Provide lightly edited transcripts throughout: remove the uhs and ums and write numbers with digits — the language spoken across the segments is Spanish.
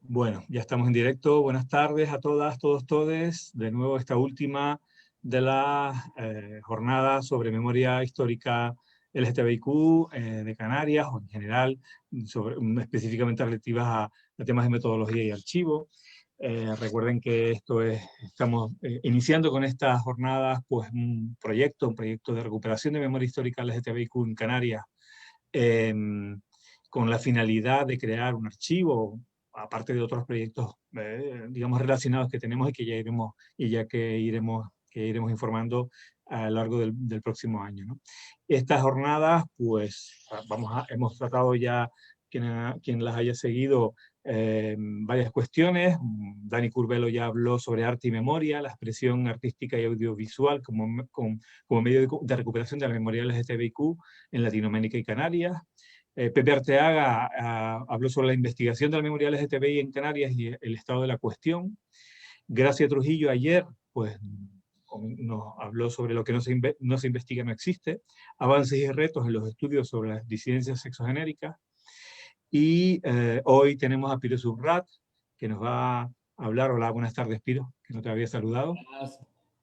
Bueno, ya estamos en directo. Buenas tardes a todas, todos, todes. De nuevo esta última de las jornadas sobre memoria histórica LGTBIQ de Canarias, o en general, específicamente relativas a temas de metodología y archivo. Recuerden que estamos iniciando con estas jornadas pues, un proyecto de recuperación de memoria histórica LGTBIQ en Canarias, eh, con la finalidad de crear un archivo, aparte de otros proyectos, digamos, relacionados que tenemos y que iremos informando a lo largo del próximo año, ¿no? Estas jornadas, pues, hemos tratado ya, quien las haya seguido, varias cuestiones. Dani Curvelo ya habló sobre arte y memoria, la expresión artística y audiovisual como medio de recuperación de la memoria LGTBIQ en Latinoamérica y Canarias. Pepe Arteaga habló sobre la investigación de la memoria LGTBI en Canarias y el estado de la cuestión. Gracia Trujillo ayer pues, nos habló sobre lo que no se investiga, no existe, avances y retos en los estudios sobre las disidencias sexogenéricas. Y hoy tenemos a Piro Subrat, que nos va a hablar. Hola, buenas tardes, Piro, que no te había saludado.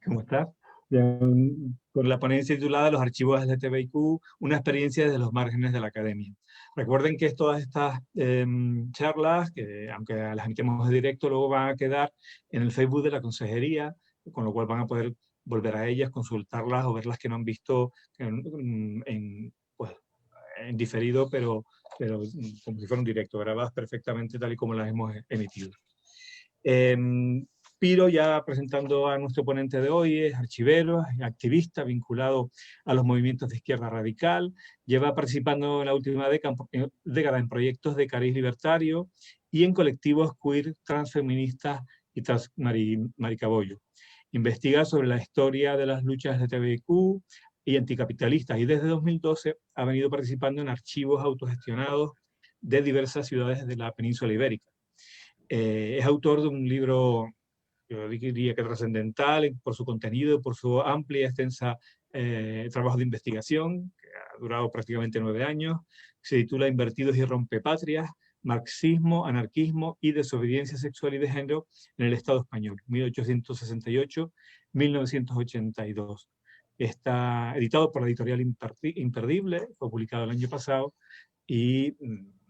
¿Cómo estás? Con la ponencia titulada Los archivos LGTBIQ, una experiencia desde los márgenes de la academia. Recuerden que todas estas charlas, que aunque las emitemos en directo, luego van a quedar en el Facebook de la Consejería, con lo cual van a poder volver a ellas, consultarlas o ver las que no han visto pues, en diferido, pero como si fuera un directo, grabadas perfectamente tal y como las hemos emitido. Piro, ya presentando a nuestro ponente de hoy, es archivero, es activista vinculado a los movimientos de izquierda radical, lleva participando en la última década en proyectos de cariz libertario y en colectivos queer, transfeministas y transmaricabollo. Investiga sobre la historia de las luchas LGTBIQ y anticapitalistas, y desde 2012 ha venido participando en archivos autogestionados de diversas ciudades de la península ibérica. Es autor de un libro, yo diría que trascendental por su contenido, por su amplia y extensa trabajo de investigación, que ha durado prácticamente 9 años. Se titula Invertidos y rompepatrias, marxismo, anarquismo y desobediencia sexual y de género en el Estado español, 1868-1982. Está editado por la editorial Imperdible, fue publicado el año pasado, y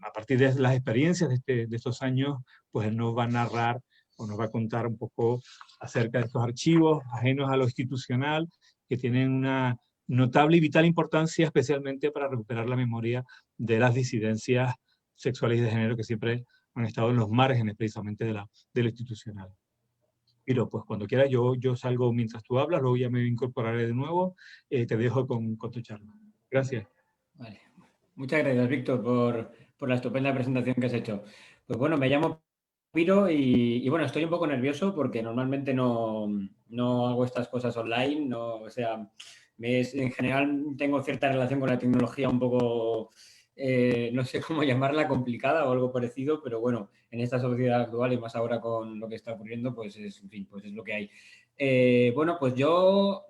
a partir de las experiencias de estos años, pues él nos va a narrar o nos va a contar un poco acerca de estos archivos ajenos a lo institucional, que tienen una notable y vital importancia, especialmente para recuperar la memoria de las disidencias sexuales y de género que siempre han estado en los márgenes precisamente de lo institucional. Pero pues cuando quieras, yo salgo mientras tú hablas, luego ya me incorporaré de nuevo. Te dejo con tu charla. Gracias. Vale. Muchas gracias, Víctor, por la estupenda presentación que has hecho. Pues bueno, me llamo Piro y bueno, estoy un poco nervioso porque normalmente no hago estas cosas online, no, o sea, en general tengo cierta relación con la tecnología un poco, no sé cómo llamarla, complicada o algo parecido, pero bueno, en esta sociedad actual y más ahora con lo que está ocurriendo, pues es, en fin, pues es lo que hay. Bueno, pues yo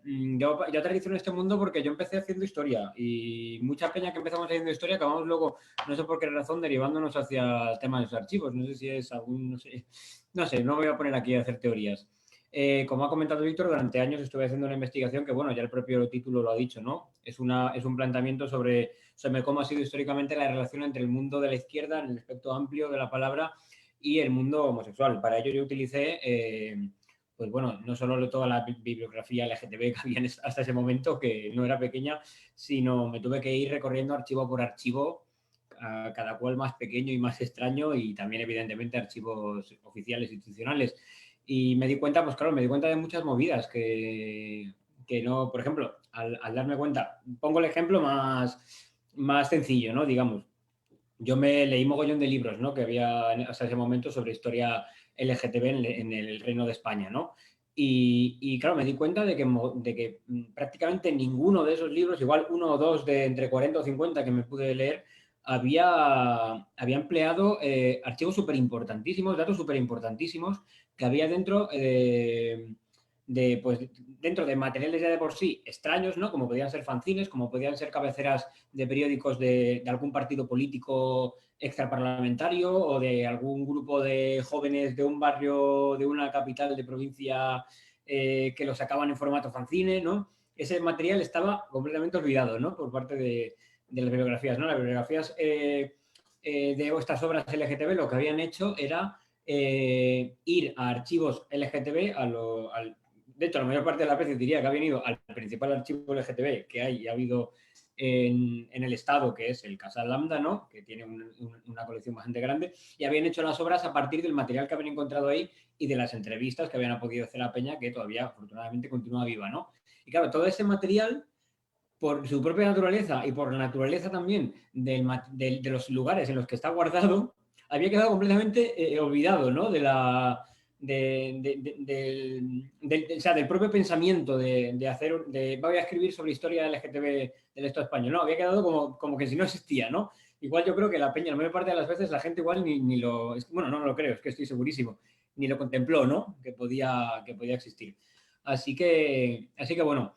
aterrizo en este mundo porque yo empecé haciendo historia y mucha peña que empezamos haciendo historia acabamos luego, no sé por qué razón, derivándonos hacia el tema de los archivos. No sé si es algún, no sé, no me voy a poner aquí a hacer teorías. Como ha comentado Víctor, durante años estuve haciendo una investigación que, bueno, ya el propio título lo ha dicho, ¿no? Es un planteamiento sobre cómo ha sido históricamente la relación entre el mundo de la izquierda, en el aspecto amplio de la palabra, y el mundo homosexual. Para ello yo utilicé pues bueno, no solo toda la bibliografía LGTB que había hasta ese momento, que no era pequeña, sino me tuve que ir recorriendo archivo por archivo, cada cual más pequeño y más extraño, y también evidentemente archivos oficiales institucionales. Y me di cuenta, pues claro, me di cuenta de muchas movidas que no, por ejemplo, al darme cuenta, pongo el ejemplo más sencillo, ¿no? Digamos, yo me leí mogollón de libros, ¿no? Que había hasta ese momento sobre historia LGTB en el Reino de España, ¿no? Y claro, me di cuenta de que prácticamente ninguno de esos libros, igual uno o dos de entre 40 o 50 que me pude leer, había empleado archivos súper importantísimos, datos súper importantísimos que había dentro pues, dentro de materiales ya de por sí extraños, ¿no? Como podían ser fanzines, como podían ser cabeceras de periódicos de algún partido político extraparlamentario o de algún grupo de jóvenes de un barrio, de una capital de provincia que lo sacaban en formato fanzine, ¿no? Ese material estaba completamente olvidado, ¿no? Por parte de las bibliografías, ¿no? Las bibliografías de estas obras LGTB lo que habían hecho era ir a archivos LGTB, de hecho, la mayor parte de las veces diría que habían ido al principal archivo LGTB que hay y ha habido en el estado, que es el Casal Lambda, ¿no? Que tiene una colección bastante grande, y habían hecho las obras a partir del material que habían encontrado ahí y de las entrevistas que habían podido hacer a Peña, que todavía afortunadamente continúa viva, ¿no? Y claro, todo ese material, por su propia naturaleza y por la naturaleza también de los lugares en los que está guardado, había quedado completamente olvidado, ¿no? O sea, del propio pensamiento voy a escribir sobre historia LGTB del Estado español, ¿no? Había quedado como que si no existía, ¿no? Igual yo creo que la peña, la mayor parte de las veces, la gente igual ni lo... Bueno, no lo creo, es que estoy segurísimo, ni lo contempló, ¿no? Que podía existir. Así que bueno,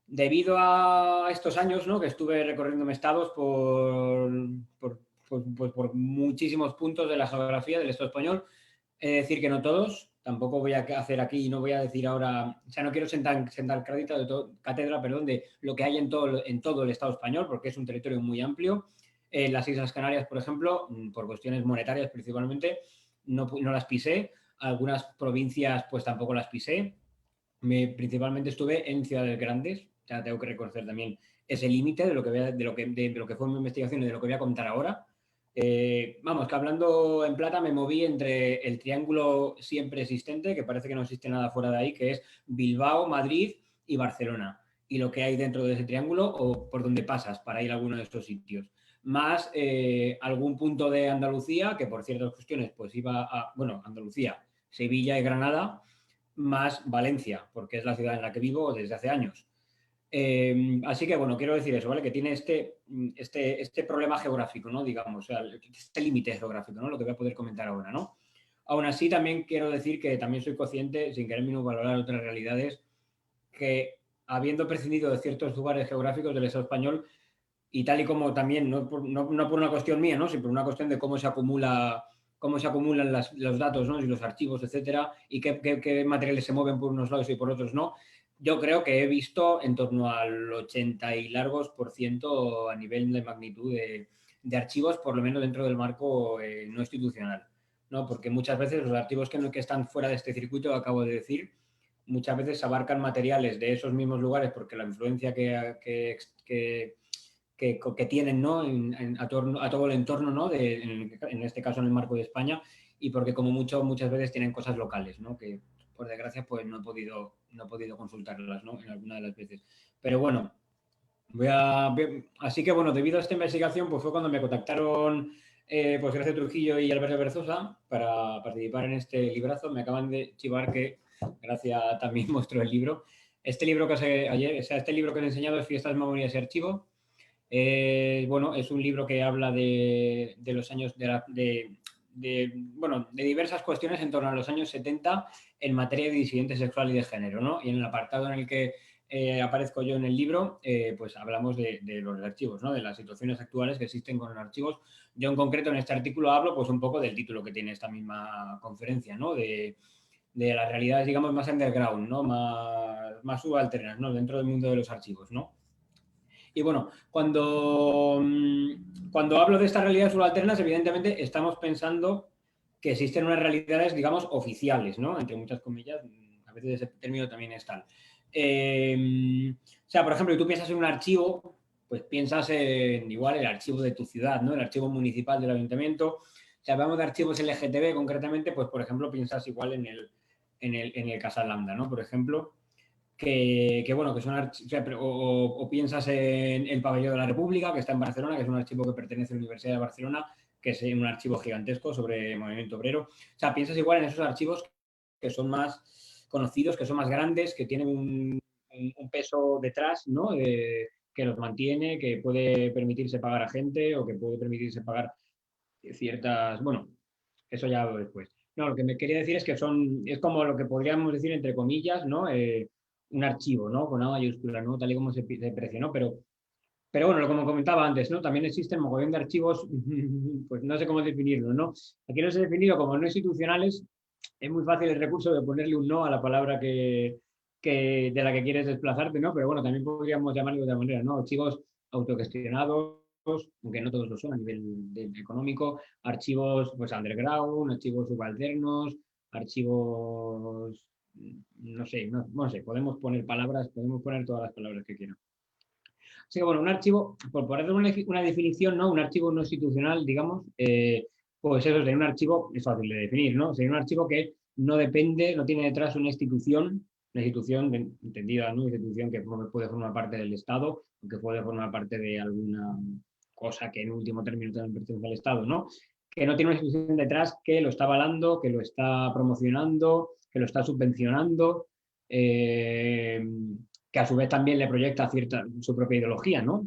debido a estos años, ¿no? Que estuve recorriéndome estados por muchísimos puntos de la geografía del Estado español, he de decir que no todos, tampoco voy a hacer aquí, no voy a decir ahora, o sea, no quiero sentar cátedra, perdón, de lo que hay en todo el Estado español, porque es un territorio muy amplio. Las Islas Canarias, por ejemplo, por cuestiones monetarias principalmente, no las pisé. Algunas provincias, pues tampoco las pisé. Principalmente estuve en ciudades grandes, o sea, tengo que reconocer también ese límite de lo que fue mi investigación y de lo que voy a contar ahora. Vamos, que hablando en plata me moví entre el triángulo siempre existente, que parece que no existe nada fuera de ahí, que es Bilbao, Madrid y Barcelona, y lo que hay dentro de ese triángulo o por donde pasas para ir a alguno de estos sitios. Más algún punto de Andalucía, que por ciertas cuestiones pues iba a, bueno, Andalucía, Sevilla y Granada, más Valencia, porque es la ciudad en la que vivo desde hace años. Así que, bueno, quiero decir eso, ¿vale? Que tiene este problema geográfico, ¿no? Digamos, o sea, este límite geográfico, ¿no? Lo que voy a poder comentar ahora, ¿no? Aún así, también quiero decir que también soy consciente, sin querer valorar otras realidades, que habiendo prescindido de ciertos lugares geográficos del Estado español, y tal y como también, no por una cuestión mía, ¿no? Sino por una cuestión de cómo se acumulan los datos, ¿no? Y los archivos, etcétera, y qué materiales se mueven por unos lados y por otros no. Yo creo que he visto en torno al 80 y largos por ciento a nivel de magnitud de archivos, por lo menos dentro del marco no institucional, ¿no? Porque muchas veces los archivos que están fuera de este circuito, acabo de decir, muchas veces abarcan materiales de esos mismos lugares porque la influencia que tienen, ¿no? A todo el entorno, ¿no? En este caso en el marco de España, y porque como muchas veces tienen cosas locales, ¿no? Que por desgracia pues no he podido consultarlas, ¿no? En alguna de las veces. Pero bueno, así que bueno, debido a esta investigación pues fue cuando me contactaron pues Gracia Trujillo y Alberto Berzosa para participar en este librazo. Me acaban de chivar que Gracia también mostró el libro. Este libro que os he enseñado es Fiestas, Memorias y Archivo. Bueno, es un libro que habla de los años de diversas cuestiones en torno a los años 70 en materia de disidente sexual y de género, ¿no? Y en el apartado en el que aparezco yo en el libro, pues hablamos de los archivos, ¿no? De las situaciones actuales que existen con los archivos. Yo en concreto en este artículo hablo pues un poco del título que tiene esta misma conferencia, ¿no? De las realidades, digamos, más underground, ¿no? Más subalternas, ¿no? Dentro del mundo de los archivos, ¿no? Y bueno, cuando hablo de estas realidades subalternas, evidentemente estamos pensando que existen unas realidades, digamos, oficiales, ¿no? Entre muchas comillas, a veces ese término también es tal. O sea, por ejemplo, tú piensas en un archivo, pues piensas en igual el archivo de tu ciudad, ¿no? El archivo municipal del ayuntamiento. Si hablamos de archivos LGTB concretamente, pues por ejemplo piensas igual en el Casal Lambda, ¿no? Por ejemplo, bueno, que son o piensas en el Pabellón de la República, que está en Barcelona, que es un archivo que pertenece a la Universidad de Barcelona, que es un archivo gigantesco sobre el movimiento obrero. O sea, piensas igual en esos archivos que son más conocidos, que son más grandes, que tienen un peso detrás, ¿no? Que los mantiene, que puede permitirse pagar a gente o que puede permitirse pagar ciertas... Bueno, eso ya después. No, lo que me quería decir es que es como lo que podríamos decir entre comillas, ¿no? Un archivo, ¿no? Con A mayúscula, ¿no? Tal y como se precia, ¿no? Pero bueno, como comentaba antes, ¿no? También existen mogollón de archivos, pues no sé cómo definirlo, ¿no? Aquí los he definido como no institucionales. Es muy fácil el recurso de ponerle un no a la palabra de la que quieres desplazarte, ¿no? Pero bueno, también podríamos llamarlo de otra manera, ¿no? Archivos autogestionados, aunque no todos lo son a nivel económico, archivos pues underground, archivos subalternos, archivos, no sé, no sé, podemos poner palabras, podemos poner todas las palabras que quieran. Así que bueno, un archivo, por poner una definición, ¿no? Un archivo no institucional, digamos, pues eso sería un archivo, es fácil de definir, ¿no? Sería un archivo que no depende, no tiene detrás una institución entendida, ¿no? Una institución que puede formar parte del Estado o que puede formar parte de alguna cosa que en último término también pertenece al Estado, ¿no? Que no tiene una institución detrás que lo está avalando, que lo está promocionando, que lo está subvencionando. Eh, que a su vez también le proyecta su propia ideología, ¿no?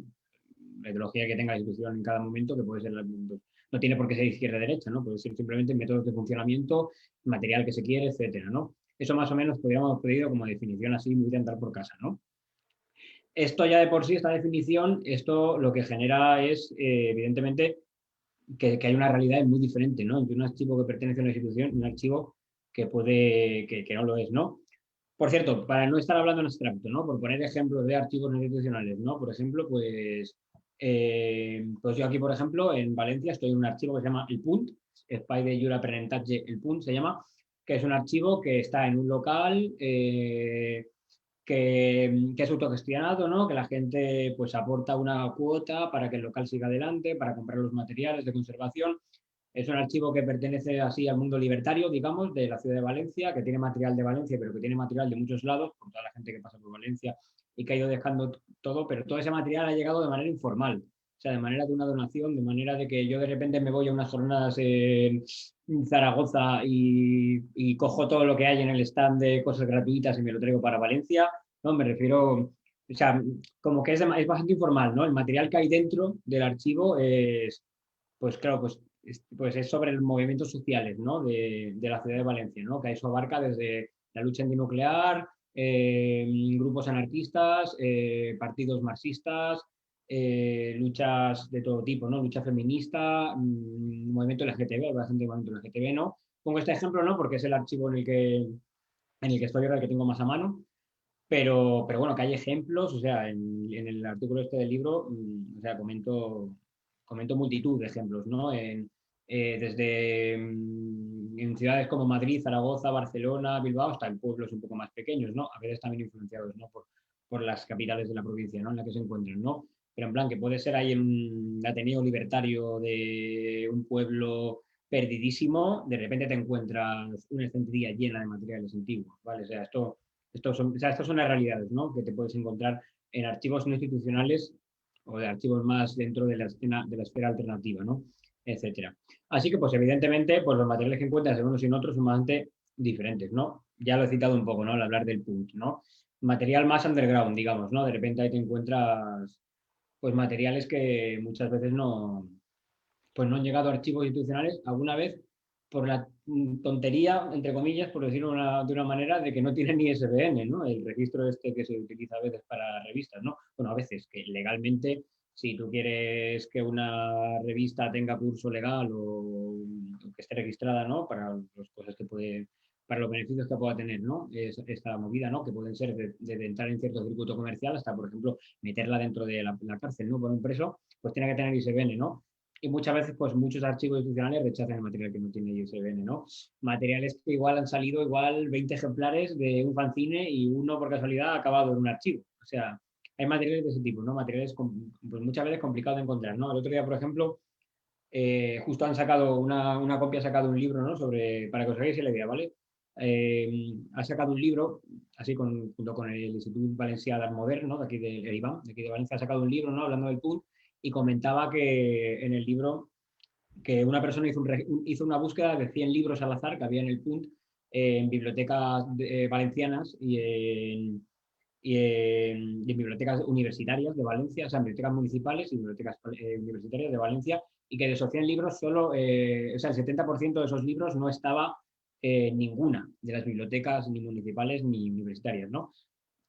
La ideología que tenga la institución en cada momento, que puede ser, no tiene por qué ser izquierda-derecha, ¿no? Puede ser simplemente métodos de funcionamiento, material que se quiere, etcétera, ¿no? Eso más o menos podríamos pedir como definición así, muy de andar por casa, ¿no? Esto ya de por sí, esta definición, esto lo que genera es, evidentemente, que hay una realidad muy diferente, ¿no? Entre un archivo que pertenece a una institución y un archivo que no lo es, ¿no? Por cierto, para no estar hablando en abstracto, ¿no? Por poner ejemplos de archivos no institucionales, ¿no? Por ejemplo, pues yo aquí, por ejemplo, en Valencia estoy en un archivo que se llama el Punt, Espai de Jura Aprenentatge, el Punt se llama, que es un archivo que está en un local que es autogestionado, ¿no? Que la gente pues aporta una cuota para que el local siga adelante, para comprar los materiales de conservación. Es un archivo que pertenece así al mundo libertario, digamos, de la ciudad de Valencia, que tiene material de Valencia, pero que tiene material de muchos lados, por toda la gente que pasa por Valencia y que ha ido dejando todo, pero todo ese material ha llegado de manera informal. O sea, de manera de una donación, de manera de que yo de repente me voy a unas jornadas en Zaragoza y cojo todo lo que hay en el stand de cosas gratuitas y me lo traigo para Valencia. No, me refiero, o sea, como que es bastante informal, ¿no? El material que hay dentro del archivo es, pues claro, pues es sobre los movimientos sociales, ¿no? De la ciudad de Valencia, ¿no? Que eso abarca desde la lucha antinuclear, grupos anarquistas, partidos marxistas, luchas de todo tipo, ¿no? Lucha feminista, movimiento LGTB, bastante movimiento LGTB, ¿no? Pongo este ejemplo, ¿no? Porque es el archivo en el que estoy ahora, el que tengo más a mano. Pero bueno, que hay ejemplos, o sea, en el artículo este del libro, o sea, comento multitud de ejemplos, ¿no? Desde en ciudades como Madrid, Zaragoza, Barcelona, Bilbao, hasta en pueblos un poco más pequeños, ¿no? A veces también influenciados, ¿no? Por las capitales de la provincia, ¿no? En la que se encuentran, ¿no? Pero en plan, que puede ser ahí en un Ateneo Libertario de un pueblo perdidísimo, de repente te encuentras una estantería llena de materiales antiguos, ¿vale? O sea, estas son las realidades, ¿no? Que te puedes encontrar en archivos no institucionales o de archivos más dentro de la esfera alternativa, ¿no? Etcétera. Así que, pues evidentemente, pues los materiales que encuentras en unos y en otros son bastante diferentes, ¿no? Ya lo he citado un poco, ¿no? Al hablar del punto, ¿no? Material más underground, digamos, ¿no? De repente ahí te encuentras, pues materiales que muchas veces pues no han llegado a archivos institucionales alguna vez por la tontería, entre comillas, por decirlo de una manera, de que no tienen ni ISBN, ¿no? El registro este que se utiliza a veces para revistas, ¿no? Bueno, a veces que legalmente, si tú quieres que una revista tenga curso legal o que esté registrada, ¿no? Para las cosas que puede, para los beneficios que pueda tener, ¿no? Esta movida, ¿no? Que pueden ser de entrar en cierto circuito comercial hasta, por ejemplo, meterla dentro de la cárcel, ¿no? Por un preso, pues tiene que tener ISBN, ¿no? Y muchas veces, pues muchos archivos institucionales rechazan el material que no tiene ISBN, ¿no? Materiales que igual han salido igual 20 ejemplares de un fanzine y uno por casualidad ha acabado en un archivo. O sea, hay materiales de ese tipo, ¿no? Materiales pues muchas veces complicados de encontrar, ¿no? El otro día, por ejemplo, justo han sacado, una copia ha sacado un libro, ¿no? Para que os hagáis la idea, ¿vale? Ha sacado un libro, así junto con el Institut Valencià d'Art Modern, ¿no? De aquí de IBAM, de aquí de Valencia, ha sacado un libro, ¿no? Hablando del PUN y comentaba que en el libro que una persona hizo una búsqueda de 100 libros al azar que había en el PUNT en bibliotecas valencianas y en bibliotecas universitarias de Valencia, o sea, en bibliotecas municipales y bibliotecas universitarias de Valencia, y que de esos 100 libros solo, o sea, el 70% de esos libros no estaba ninguna de las bibliotecas ni municipales ni universitarias, ¿no?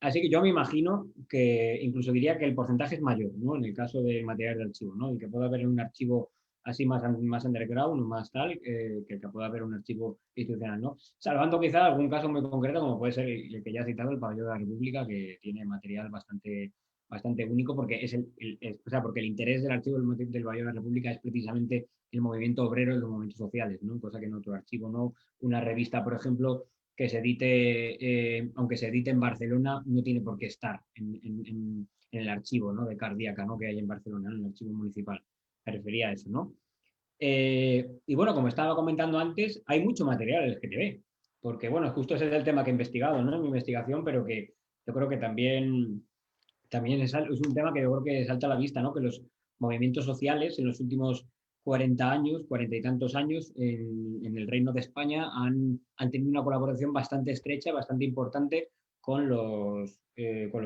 Así que yo me imagino que incluso diría que el porcentaje es mayor, ¿no? En el caso de material de archivo, ¿no? Y que pueda haber un archivo así más underground o más tal, que pueda haber un archivo institucional, ¿no? Salvando quizá algún caso muy concreto, como puede ser el que ya he citado, el Pabellón de la República, que tiene material bastante único, porque o sea, porque el interés del archivo del Pabellón de la República es precisamente el movimiento obrero y los movimientos sociales, ¿no? Cosa que en otro archivo no. Una revista, por ejemplo, que se edite, aunque se edite en Barcelona, no tiene por qué estar en el archivo, ¿no? De Cardíaca, ¿no? Que hay en Barcelona, en el archivo municipal. Me refería a eso, ¿no? Y bueno, como estaba comentando antes, hay mucho material LGTB, porque bueno, justo ese es el tema que he investigado, ¿no? En mi investigación, pero que yo creo que también es un tema que yo creo que salta a la vista, ¿no? Que los movimientos sociales en los últimos 40 años, 40 y tantos años, en el Reino de España han tenido una colaboración bastante estrecha, bastante importante con los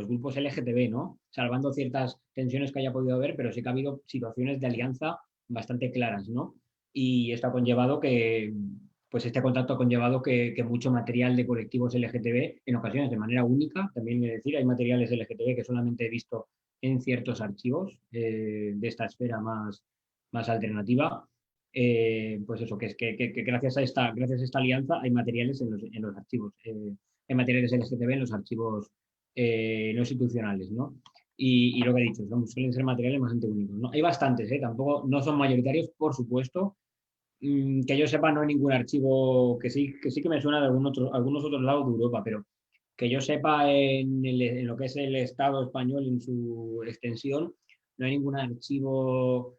grupos LGTB, ¿no? Salvando ciertas tensiones que haya podido haber, pero sí que ha habido situaciones de alianza bastante claras, ¿no? Y esto ha conllevado pues este contacto ha conllevado que mucho material de colectivos LGTB, en ocasiones de manera única, también es decir, hay materiales LGTB que solamente he visto en ciertos archivos de esta esfera más alternativa, pues eso, que es que gracias a esta alianza hay materiales en los archivos, hay materiales LGTB en los archivos no institucionales, ¿no? Y lo que he dicho, suelen ser materiales bastante únicos, ¿no? Hay bastantes, tampoco no son mayoritarios, por supuesto. Que yo sepa, no hay ningún archivo que sí que me suena de algunos otros lados de Europa, pero que yo sepa en lo que es el Estado español en su extensión, no hay ningún archivo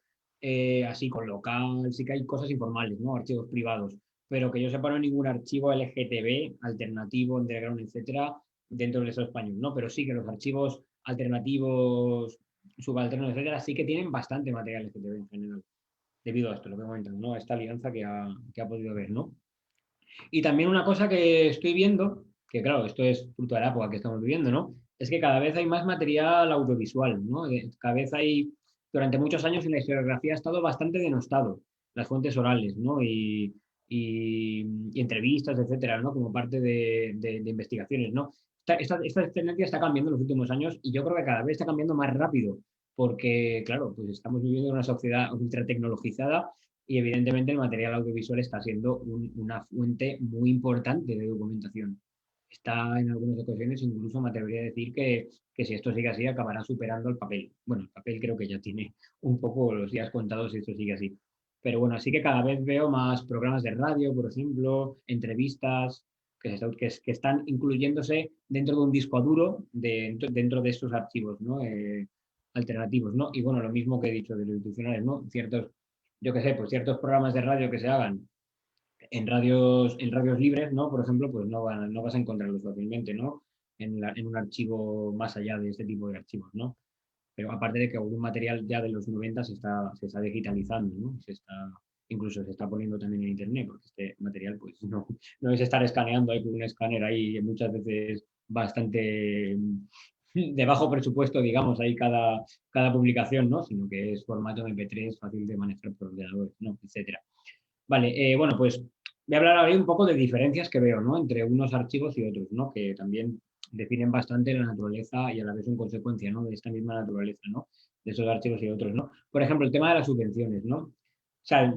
así con local, sí que hay cosas informales, ¿no? Archivos privados, pero que yo sepa no hay ningún archivo LGTB, alternativo, underground, etcétera, dentro del Estado español, ¿no? Pero sí que los archivos alternativos, subalternos, etcétera, sí que tienen bastante material LGTB en general debido a esto, lo que comentan, ¿no? A esta alianza que ha podido haber, ¿no? Y también una cosa que estoy viendo, que claro, esto es fruto de la época que estamos viviendo, ¿no? Es que cada vez hay más material audiovisual, ¿no? Cada vez durante muchos años en la historiografía ha estado bastante denostado las fuentes orales, ¿no? Y entrevistas, etcétera, ¿no? Como parte de investigaciones, ¿no? Esta tendencia está cambiando en los últimos años y yo creo que cada vez está cambiando más rápido porque, claro, pues estamos viviendo en una sociedad ultra tecnologizada y evidentemente el material audiovisual está siendo una fuente muy importante de documentación. Está en algunas ocasiones, incluso me atrevería a decir que si esto sigue así acabará superando el papel. Bueno, el papel creo que ya tiene un poco los días contados si esto sigue así. Pero bueno, así que cada vez veo más programas de radio, por ejemplo, entrevistas que están incluyéndose dentro de un disco duro dentro de estos archivos, ¿no? Alternativos, ¿no? Y bueno, lo mismo que he dicho de los institucionales, ¿no? Yo qué sé, pues ciertos programas de radio que se hagan en radios libres, ¿no? Por ejemplo, pues no vas a encontrarlos fácilmente, ¿no? En un archivo más allá de este tipo de archivos, ¿no? Pero aparte de que algún material ya de los 90 se está digitalizando, ¿no? Incluso se está poniendo también en internet, porque este material pues no es estar escaneando ahí con un escáner ahí muchas veces bastante de bajo presupuesto, digamos, ahí cada publicación, ¿no? Sino que es formato MP3 fácil de manejar por ordenadores, ¿no? Etcétera. Vale, bueno, pues voy a hablar ahora un poco de diferencias que veo, ¿no? Entre unos archivos y otros, ¿no? Que también definen bastante la naturaleza y a la vez son consecuencia, ¿no? De esta misma naturaleza, ¿no? De esos archivos y otros, ¿no? Por ejemplo, el tema de las subvenciones, ¿no? O sea,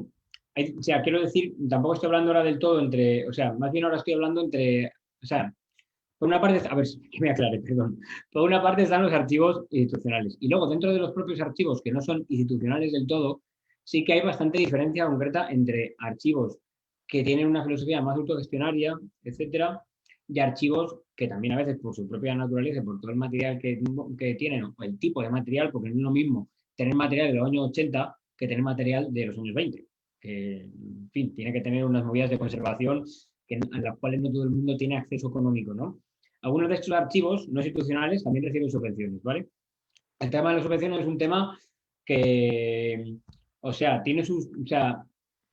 quiero decir, tampoco estoy hablando ahora del todo o sea, más bien ahora estoy hablando o sea, por una parte, a ver, que me aclare, perdón. Por una parte están los archivos institucionales y luego dentro de los propios archivos que no son institucionales del todo, sí que hay bastante diferencia concreta entre archivos que tienen una filosofía más autogestionaria, etcétera, y archivos que también a veces por su propia naturaleza, por todo el material que tienen, o el tipo de material, porque no es lo mismo tener material de los años 80 que tener material de los años 20. Que, en fin, tiene que tener unas movidas de conservación a las cuales no todo el mundo tiene acceso económico, ¿no? Algunos de estos archivos no institucionales también reciben subvenciones, ¿vale? El tema de las subvenciones es un tema que, o sea,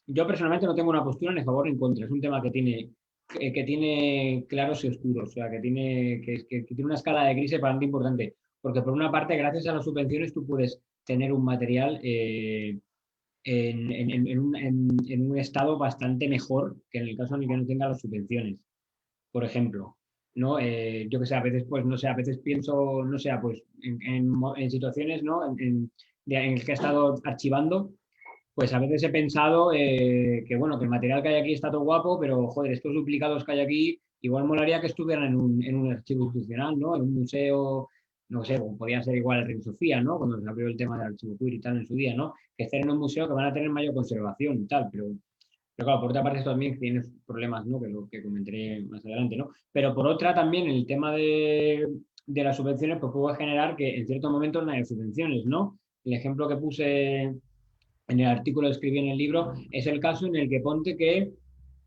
yo personalmente no tengo una postura ni a favor ni en contra, es un tema que tiene claros y oscuros, o sea, que tiene una escala de grises bastante importante, porque por una parte, gracias a las subvenciones, tú puedes tener un material en un estado bastante mejor que en el caso en el que no tenga las subvenciones, por ejemplo. ¿No? Yo que sé, a veces, pues, no sé, a veces pienso, no sé, pues, en situaciones, ¿no? En el que he estado archivando, pues a veces he pensado que, bueno, que el material que hay aquí está todo guapo, pero, joder, estos duplicados que hay aquí, igual molaría que estuvieran en un archivo institucional, ¿no? En un museo, no sé, o podría ser igual el Reina Sofía, ¿no? Cuando se abrió el tema del archivo queer y tal en su día, ¿no? Que estén en un museo que van a tener mayor conservación y tal, pero claro, por otra parte esto también tiene problemas, ¿no? Que lo que comentaré más adelante, ¿no? Pero por otra también el tema de las subvenciones pues puede generar que en ciertos momentos no haya subvenciones, ¿no? El ejemplo que puse en el artículo que escribí en el libro es el caso en el que ponte que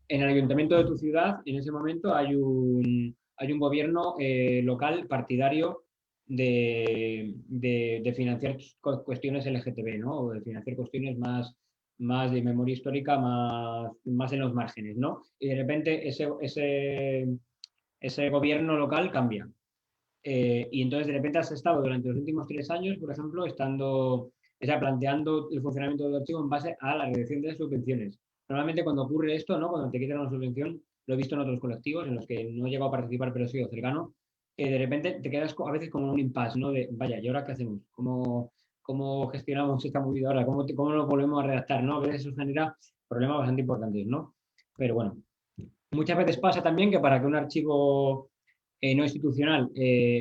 en el ayuntamiento de tu ciudad en ese momento hay un gobierno local partidario de financiar cuestiones LGTB, ¿no? O de financiar cuestiones más de memoria histórica, más en los márgenes, ¿no? Y de repente ese gobierno local cambia. Y entonces de repente has estado durante los últimos 3 años, por ejemplo, o sea, planteando el funcionamiento del archivo en base a la reducción de las subvenciones. Normalmente cuando ocurre esto, ¿no? Cuando te quitan una subvención, lo he visto en otros colectivos en los que no he llegado a participar, pero he sido cercano, de repente te quedas a veces como un impasse, ¿no? De, vaya, ¿y ahora qué hacemos? ¿Cómo gestionamos esta movida ahora? ¿Cómo lo volvemos a redactar? ¿No? A veces eso genera problemas bastante importantes, ¿no? Pero bueno, muchas veces pasa también que para que un archivo no institucional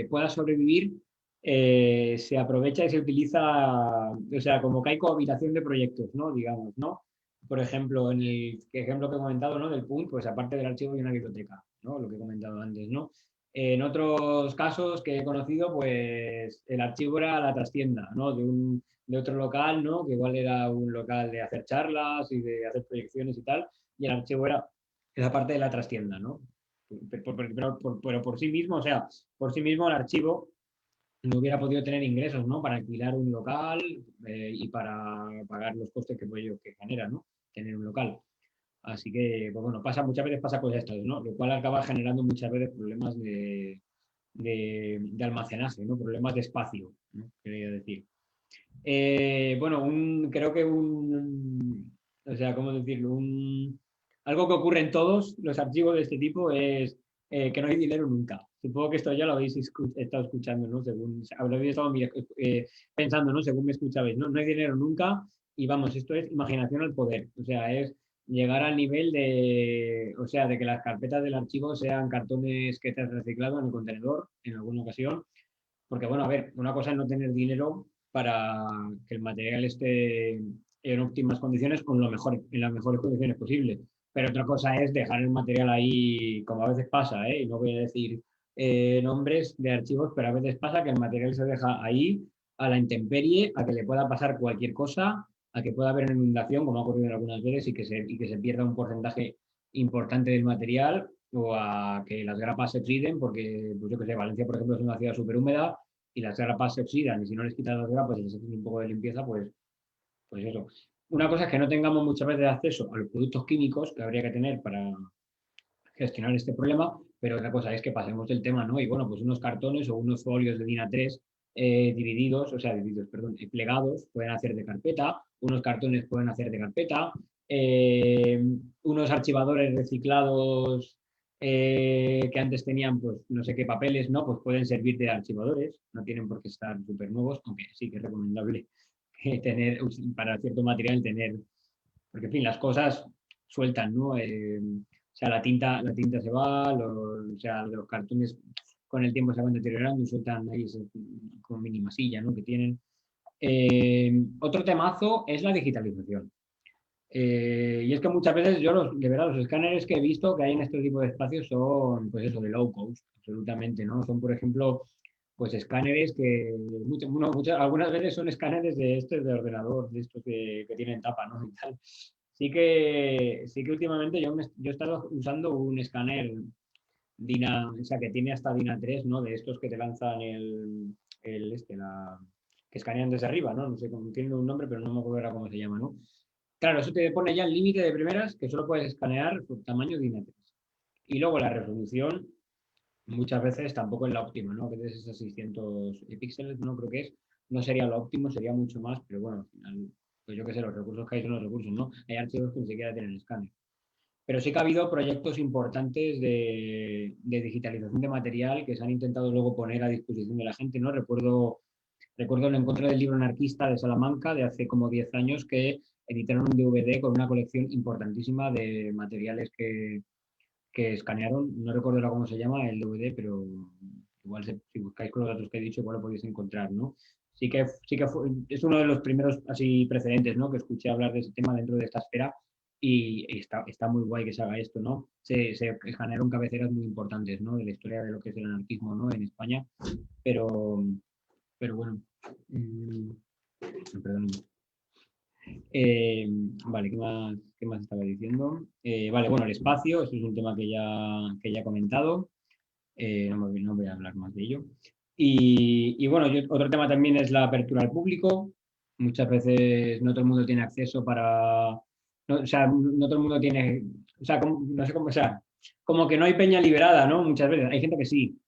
pueda sobrevivir, se aprovecha y se utiliza, o sea, como que hay cohabitación de proyectos, ¿no? Digamos, ¿no? Por ejemplo, en el ejemplo que he comentado, ¿no? Del PUN, pues aparte del archivo hay una biblioteca, ¿no? Lo que he comentado antes, ¿no? En otros casos que he conocido, pues el archivo era la trastienda, ¿no? De otro local, ¿no? Que igual era un local de hacer charlas y de hacer proyecciones y tal, y el archivo era esa parte de la trastienda, ¿no? Pero por sí mismo, o sea, por sí mismo el archivo no hubiera podido tener ingresos, ¿no? Para alquilar un local y para pagar los costes que genera, ¿no? Tener un local. Así que, pues bueno, muchas veces pasa cosas estas, ¿no? Lo cual acaba generando muchas veces problemas de almacenaje, ¿no? Problemas de espacio, ¿no? Quería decir. Bueno, creo que o sea, ¿cómo decirlo? Algo que ocurre en todos los archivos de este tipo es que no hay dinero nunca. Supongo que esto ya lo habéis estado escuchando, ¿no? Habréis estado pensando, ¿no? Según me escuchabais, ¿no? No hay dinero nunca y vamos, esto es imaginación al poder. O sea, es llegar al nivel o sea, de que las carpetas del archivo sean cartones que te has reciclado en el contenedor en alguna ocasión. Porque, bueno, a ver, una cosa es no tener dinero para que el material esté en óptimas condiciones en las mejores condiciones posibles. Pero otra cosa es dejar el material ahí, como a veces pasa, ¿eh? Y no voy a decir nombres de archivos, pero a veces pasa que el material se deja ahí a la intemperie, a que le pueda pasar cualquier cosa, a que pueda haber una inundación, como ha ocurrido algunas veces, y que se pierda un porcentaje importante del material o a que las grapas se oxiden, porque, pues yo que sé, Valencia, por ejemplo, es una ciudad súper húmeda y las grapas se oxidan y si no les quitas las grapas y les haces un poco de limpieza, pues eso. Una cosa es que no tengamos muchas veces acceso a los productos químicos que habría que tener para gestionar este problema, pero otra cosa es que pasemos del tema, ¿no? Y bueno, pues unos cartones o unos folios de DIN A3 divididos, perdón, plegados, pueden hacer de carpeta, unos cartones pueden hacer de carpeta, eh, unos archivadores reciclados que antes tenían, pues no sé qué papeles, ¿no? Pues pueden servir de archivadores, no tienen por qué estar súper nuevos, aunque sí que es recomendable tener, para cierto material, porque en fin, las cosas sueltan, ¿no? O sea, la tinta se va, o sea, los cartones con el tiempo se van deteriorando y sueltan ahí con mini masilla, ¿no? Que tienen. Otro temazo es la digitalización. Y es que muchas veces de verdad, los escáneres que he visto que hay en este tipo de espacios son, pues eso, de low cost, absolutamente, ¿no? Son, por ejemplo, pues escáneres algunas veces son escáneres de ordenador, de estos que tienen tapa, ¿no? Y tal. Sí que últimamente yo he estado usando un escáner o sea, que tiene hasta DIN A3, ¿no? De estos que te lanzan que escanean desde arriba, ¿no? No sé cómo tiene un nombre, pero no me acuerdo ahora cómo se llama, ¿no? Claro, eso te pone ya el límite de primeras que solo puedes escanear por tamaño DIN A3. Y luego la resolución muchas veces tampoco es la óptima, ¿no? A veces esos 600 píxeles, no creo que no sería lo óptimo, sería mucho más, pero bueno, al final pues yo qué sé, los recursos que hay son los recursos, ¿no? Hay archivos que ni siquiera tienen escáner. Pero sí que ha habido proyectos importantes de digitalización de material que se han intentado luego poner a disposición de la gente, ¿no? Recuerdo el encuentro del libro anarquista de Salamanca de hace como 10 años que editaron un DVD con una colección importantísima de materiales que escanearon. No recuerdo ahora cómo se llama el DVD, pero igual si buscáis con los datos que he dicho, igual lo podéis encontrar, ¿no? Es uno de los primeros así precedentes, ¿no? Que escuché hablar de ese tema dentro de esta esfera y está muy guay que se haga esto, ¿no? Se generaron cabeceras muy importantes, ¿no? De la historia de lo que es el anarquismo, ¿no? En España, pero, pero bueno, perdón. Eh, vale, qué más estaba diciendo? Vale, bueno, el espacio, eso es un tema que ya he comentado. No voy a hablar más de ello. Y bueno, otro tema también es la apertura al público. Muchas veces no todo el mundo tiene acceso o sea, no todo el mundo tiene, o sea, no sé cómo, o sea, como que no hay peña liberada, ¿no? Muchas veces, hay gente que sí,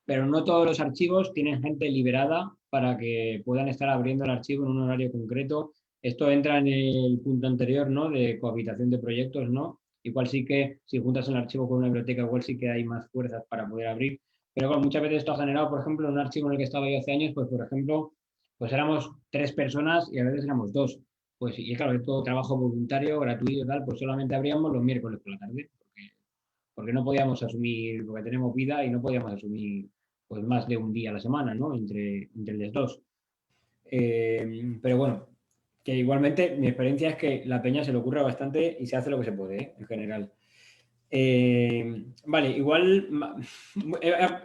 pero no todos los archivos tienen gente liberada para que puedan estar abriendo el archivo en un horario concreto. Esto entra en el punto anterior, ¿no? De cohabitación de proyectos, ¿no? Igual sí que si juntas el archivo con una biblioteca, igual sí que hay más fuerzas para poder abrir. Pero bueno, muchas veces esto ha generado, por ejemplo, un archivo en el que estaba yo hace años, pues por ejemplo, pues éramos 3 personas y a veces éramos 2. Pues y claro, es todo trabajo voluntario, gratuito y tal, pues solamente abríamos los miércoles por la tarde, porque no podíamos asumir, porque tenemos vida y no podíamos asumir pues más de un día a la semana, ¿no? Entre los dos. Pero bueno, que igualmente mi experiencia es que la peña se le ocurre bastante y se hace lo que se puede, ¿eh? En general. Vale, igual,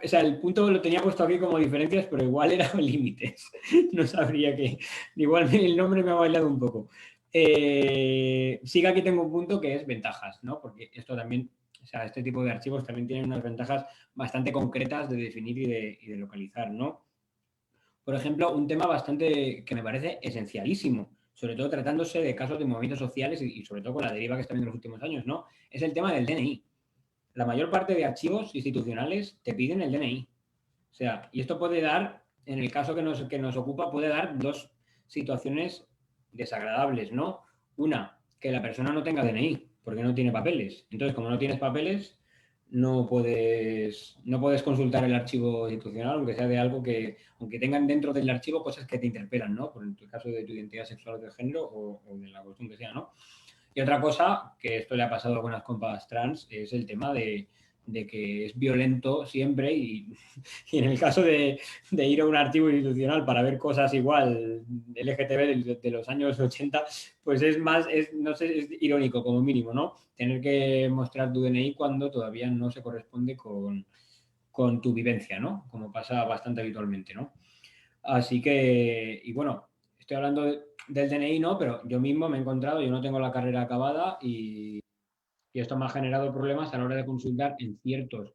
o sea, el punto lo tenía puesto aquí como diferencias, pero igual eran límites. No sabría que, igual el nombre me ha bailado un poco. Sí que aquí tengo un punto que es ventajas, ¿no? Porque esto también, o sea, este tipo de archivos también tienen unas ventajas bastante concretas de definir y de localizar, ¿no? Por ejemplo, un tema bastante que me parece esencialísimo, sobre todo tratándose de casos de movimientos sociales y sobre todo con la deriva que está viendo en los últimos años, ¿no? Es el tema del DNI. La mayor parte de archivos institucionales te piden el DNI. O sea, y esto puede dar, en el caso que nos ocupa, puede dar dos situaciones desagradables, ¿no? Una, que la persona no tenga DNI, porque no tiene papeles. Entonces, como no tienes papeles, no puedes consultar el archivo institucional, aunque sea de algo que, aunque tengan dentro del archivo cosas que te interpelan, ¿no? Por el caso de tu identidad sexual o de género o de la cuestión que sea, ¿no? Y otra cosa, que esto le ha pasado a algunas compas trans, es el tema de que es violento siempre y en el caso de ir a un archivo institucional para ver cosas igual LGTB de los años 80, pues es más, no sé, es irónico como mínimo, ¿no? Tener que mostrar tu DNI cuando todavía no se corresponde con tu vivencia, ¿no? Como pasa bastante habitualmente, ¿no? Así que, y bueno, estoy hablando del DNI, ¿no? Pero yo mismo me he encontrado, yo no tengo la carrera acabada y esto me ha generado problemas a la hora de consultar en ciertos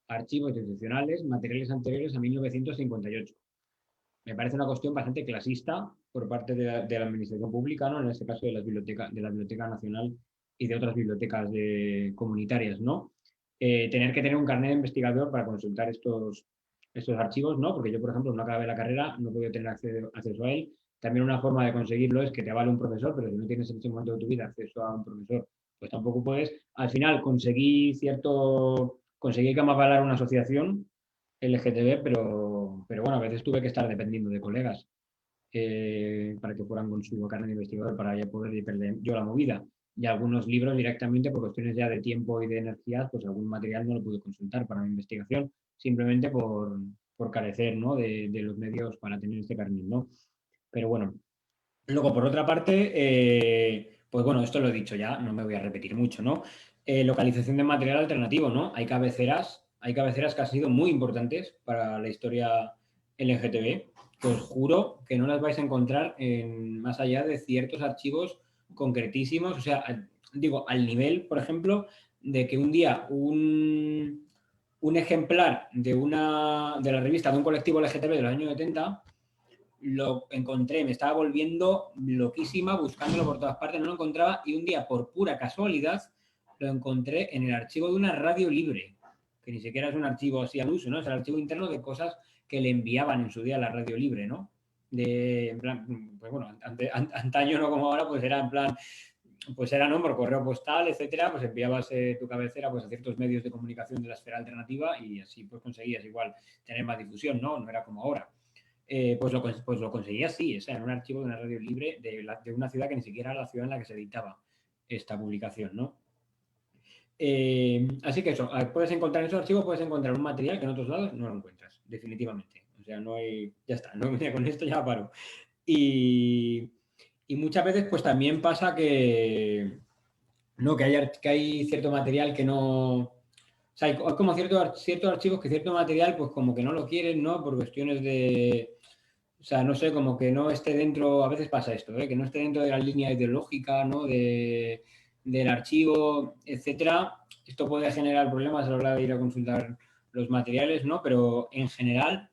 archivos institucionales materiales anteriores a 1958. Me parece una cuestión bastante clasista por parte de la administración pública, ¿no? En este caso de de la Biblioteca Nacional y de otras bibliotecas comunitarias, ¿no? Tener que tener un carnet de investigador para consultar estos archivos, ¿no? Porque yo, por ejemplo, no acabé la carrera, no podía tener acceso a él. También una forma de conseguirlo es que te avale un profesor, pero si no tienes en ese momento de tu vida acceso a un profesor, pues tampoco puedes. Al final conseguí que me avalara una asociación LGTB, pero bueno, a veces tuve que estar dependiendo de colegas para que fueran con su carnet de investigador para ya poder perder yo la movida. Y algunos libros directamente, por cuestiones ya de tiempo y de energía, pues algún material no lo pude consultar para mi investigación, simplemente por carecer, ¿no? de los medios para tener este carnet, ¿no? Pero bueno, luego por otra parte, pues bueno, esto lo he dicho ya, no me voy a repetir mucho, ¿no? Localización de material alternativo, ¿no? Hay cabeceras que han sido muy importantes para la historia LGTB, que os juro que no las vais a encontrar más allá de ciertos archivos concretísimos, o sea, digo, al nivel, por ejemplo, de que un día un ejemplar de la revista de un colectivo LGTB de los años 70 lo encontré, me estaba volviendo loquísima buscándolo por todas partes, no lo encontraba y un día, por pura casualidad, lo encontré en el archivo de una radio libre, que ni siquiera es un archivo así al uso, ¿no? Es el archivo interno de cosas que le enviaban en su día a la radio libre, ¿no? en plan, pues bueno, antaño no como ahora, pues era en plan, pues era, ¿no? Por correo postal, etcétera, pues enviabas tu cabecera pues a ciertos medios de comunicación de la esfera alternativa y así pues conseguías igual tener más difusión, ¿no? No era como ahora. Pues lo conseguías, sí, o sea, en un archivo de una radio libre de una ciudad que ni siquiera era la ciudad en la que se editaba esta publicación, ¿no? Así que eso, puedes encontrar en esos archivos, puedes encontrar un material que en otros lados no lo encuentras, definitivamente. O sea, no hay, ya está, no, con esto ya paro. Y, y muchas veces pues también pasa que, no, que hay cierto material que no... O sea, hay como ciertos archivos que cierto material pues como que no lo quieren, ¿no? Por cuestiones de... O sea, no sé, como que no esté dentro, a veces pasa esto, ¿eh? Que no esté dentro de la línea ideológica, ¿no? Del archivo, etcétera. Esto puede generar problemas a la hora de ir a consultar los materiales, ¿no? Pero en general,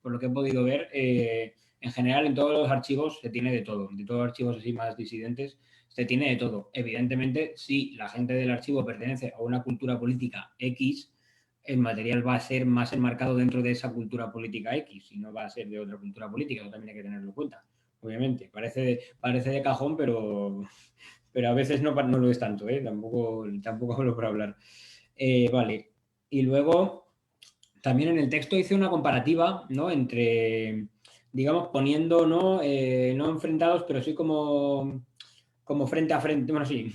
por lo que he podido ver, en general en todos los archivos se tiene de todo. De todos los archivos así más disidentes, se tiene de todo. Evidentemente, si la gente del archivo pertenece a una cultura política X, el material va a ser más enmarcado dentro de esa cultura política X y no va a ser de otra cultura política. Eso también hay que tenerlo en cuenta. Obviamente, parece de cajón, pero a veces no, no lo es tanto, ¿eh? Tampoco hablo por hablar. Vale. Y luego, también en el texto hice una comparativa, ¿no? Entre, digamos, poniendo, ¿no? No enfrentados, pero sí como frente a frente, bueno, sí,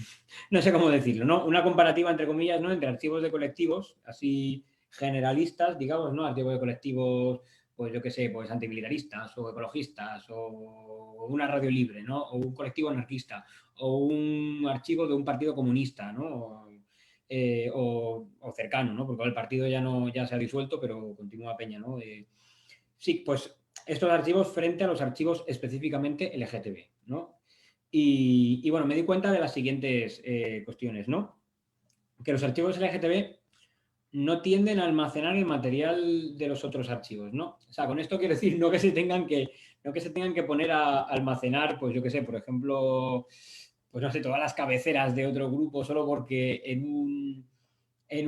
no sé cómo decirlo, ¿no? Una comparativa, entre comillas, ¿no? Entre archivos de colectivos, así generalistas, digamos, ¿no? Archivos de colectivos, pues yo qué sé, pues antimilitaristas o ecologistas o una radio libre, ¿no? O un colectivo anarquista o un archivo de un partido comunista, ¿no? O cercano, ¿no? Porque el partido ya se ha disuelto, pero continúa Peña, ¿no? Sí, pues estos archivos frente a los archivos específicamente LGTB, ¿no? Y bueno, me di cuenta de las siguientes cuestiones, ¿no? Que los archivos LGTB no tienden a almacenar el material de los otros archivos, ¿no? O sea, con esto quiero decir no que se tengan que poner a almacenar, pues yo qué sé, por ejemplo, pues no sé, todas las cabeceras de otro grupo solo porque en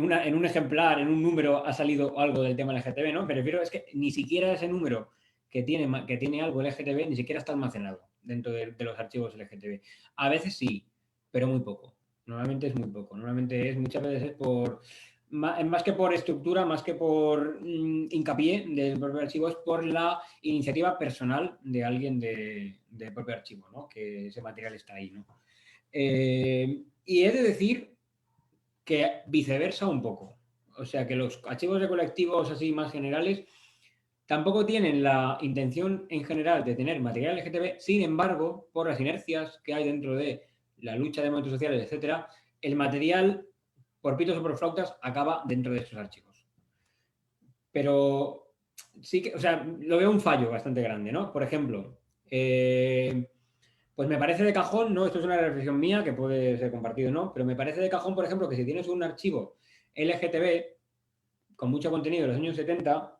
un ejemplar, en un número ha salido algo del tema LGTB, ¿no? Me refiero es que ni siquiera ese número que tiene algo LGTB ni siquiera está almacenado dentro de los archivos LGTB. A veces sí, pero muy poco. Normalmente es muy poco. Normalmente es muchas veces por más que por estructura, más que por hincapié del propio archivo, es por la iniciativa personal de alguien del propio archivo, ¿no? Que ese material está ahí, ¿no? Y he de decir que viceversa un poco. O sea, que los archivos de colectivos así más generales tampoco tienen la intención en general de tener material LGTB, sin embargo, por las inercias que hay dentro de la lucha de movimientos sociales, etcétera, el material, por pitos o por flautas, acaba dentro de estos archivos. Pero sí que, o sea, lo veo un fallo bastante grande, ¿no? Por ejemplo, pues me parece de cajón, ¿no? Esto es una reflexión mía que puede ser compartido, ¿no? Pero me parece de cajón, por ejemplo, que si tienes un archivo LGTB con mucho contenido de los años 70,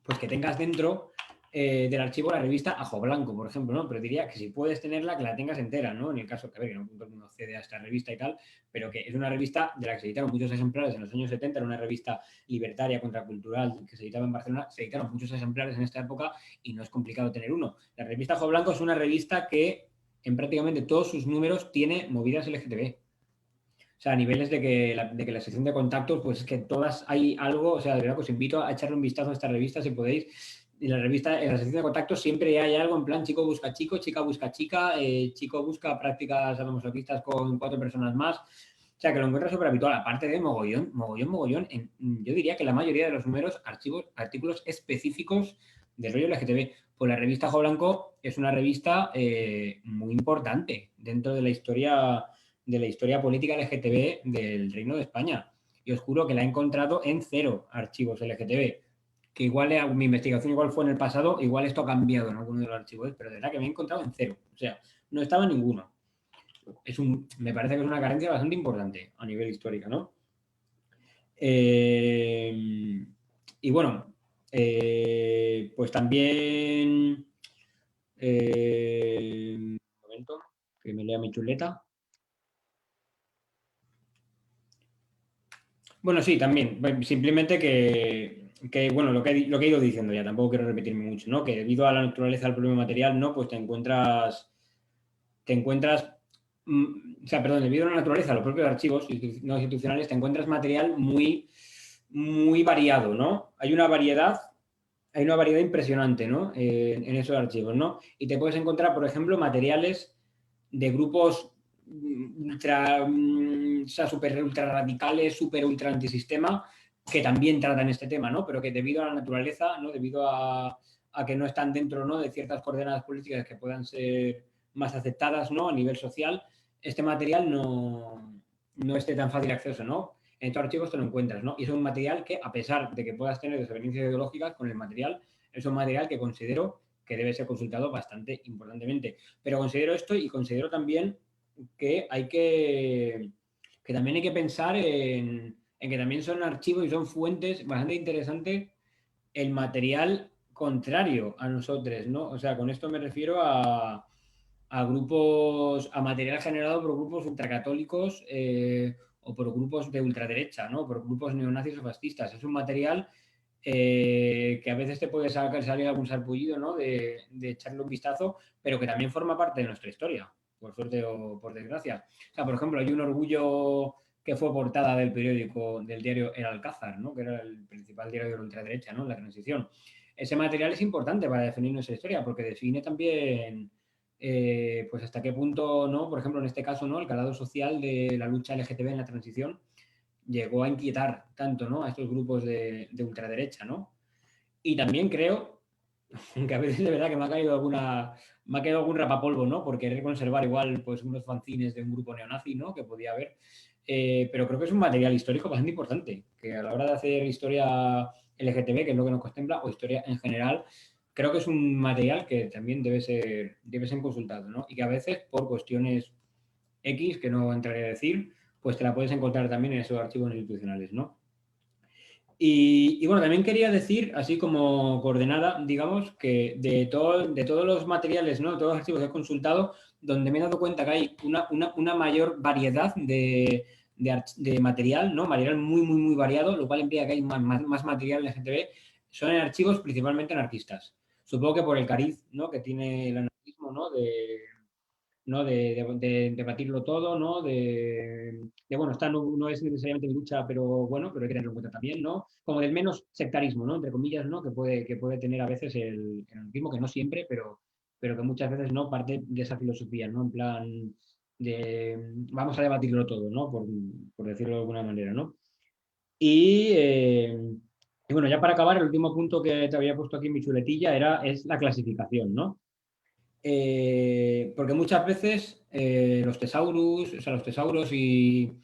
pues que tengas dentro del archivo la revista Ajo Blanco, por ejemplo, ¿no? Pero diría que si puedes tenerla, que la tengas entera, ¿no? En el caso que, a ver, que no todo el mundo accede a esta revista y tal, pero que es una revista de la que se editaron muchos ejemplares en los años 70, era una revista libertaria, contracultural, que se editaba en Barcelona, se editaron muchos ejemplares en esta época y no es complicado tener uno. La revista Ajo Blanco es una revista que en prácticamente todos sus números tiene movidas LGTB. O sea, a niveles de que la sección de contactos, pues es que todas hay algo, o sea, de verdad, os invito a echarle un vistazo a esta revista si podéis. En la revista, en la sección de contactos siempre hay algo en plan chico busca chico, chica busca chica, chico busca prácticas sadomasoquistas con 4 personas más. O sea, que lo encuentras súper habitual, aparte de mogollón, yo diría que la mayoría de los números, artículos específicos del rollo LGTB. Pues la revista Ojo Blanco es una revista muy importante dentro de la historia política LGTB del Reino de España. Y os juro que la he encontrado en 0 archivos LGTB. Que igual mi investigación igual fue en el pasado, igual esto ha cambiado en alguno de los archivos, pero de verdad que me he encontrado en 0. O sea, no estaba ninguno. Me parece que es una carencia bastante importante a nivel histórico, ¿no? Y bueno, pues también... un momento, que me lea mi chuleta. Bueno, sí, también. Simplemente bueno, lo que he ido diciendo ya, tampoco quiero repetirme mucho, ¿no? Que debido a la naturaleza del propio material, ¿no? Pues te encuentras, o sea, perdón, debido a la naturaleza, los propios archivos no institucionales, te encuentras material muy, muy variado, ¿no? Hay una variedad impresionante, ¿no? En esos archivos, ¿no? Y te puedes encontrar, por ejemplo, materiales de grupos o sea, super ultra radicales, super ultra antisistema, que también tratan este tema, ¿no? Pero que debido a la naturaleza, ¿no? Debido a que no están dentro, ¿no? De ciertas coordenadas políticas que puedan ser más aceptadas, ¿no? A nivel social, este material no esté tan fácil acceso, ¿no? En estos archivos te lo encuentras, ¿no? Y es un material que, a pesar de que puedas tener desavenencias ideológicas con el material, es un material que considero que debe ser consultado bastante importantemente. Pero considero esto y considero también que también hay que pensar en que también son archivos y son fuentes bastante interesantes el material contrario a nosotros, ¿no? O sea, con esto me refiero a grupos, a material generado por grupos ultracatólicos o por grupos de ultraderecha, ¿no? Por grupos neonazis o fascistas. Es un material que a veces te puede salir algún sarpullido, ¿no? De echarle un vistazo, pero que también forma parte de nuestra historia, por suerte o por desgracia. O sea, por ejemplo, hay un orgullo que fue portada del periódico, del diario El Alcázar, ¿no? Que era el principal diario de la ultraderecha, ¿no? En la transición. Ese material es importante para definir nuestra historia, porque define también pues hasta qué punto, ¿no? Por ejemplo, en este caso, ¿no? El calado social de la lucha LGTB en la transición llegó a inquietar tanto, ¿no? A estos grupos de ultraderecha, ¿no? Y también creo que a veces de verdad que me ha caído algún rapapolvo, ¿no? Por querer conservar igual pues unos fanzines de un grupo neonazi, ¿no? Que podía haber. Pero creo que es un material histórico bastante importante, que a la hora de hacer historia LGTB, que es lo que nos contempla, o historia en general, creo que es un material que también debe ser consultado, ¿no? Y que a veces, por cuestiones X, que no entraré a decir, pues te la puedes encontrar también en esos archivos institucionales, ¿no? Y bueno, también quería decir, así como coordenada, digamos, que de todos los materiales, ¿no? De todos los archivos que he consultado, donde me he dado cuenta que hay una mayor variedad de material, ¿no? Material muy, muy, muy variado, lo cual implica que hay más material en LGTB, son en archivos principalmente anarquistas. Supongo que por el cariz, ¿no? Que tiene el anarquismo, ¿no? ¿no? De debatirlo todo, ¿no? Bueno, esta no es necesariamente mi lucha, pero bueno, pero hay que tenerlo en cuenta también, ¿no? Como del menos sectarismo, ¿no? Entre comillas, ¿no? Que puede tener a veces el anarquismo, que no siempre, pero que muchas veces no parte de esa filosofía, ¿no? En plan de vamos a debatirlo todo, ¿no? Por decirlo de alguna manera, ¿no? Y, y bueno, ya para acabar, el último punto que te había puesto aquí en mi chuletilla es la clasificación, ¿no? Porque muchas veces los tesaurus, o sea, los tesauros y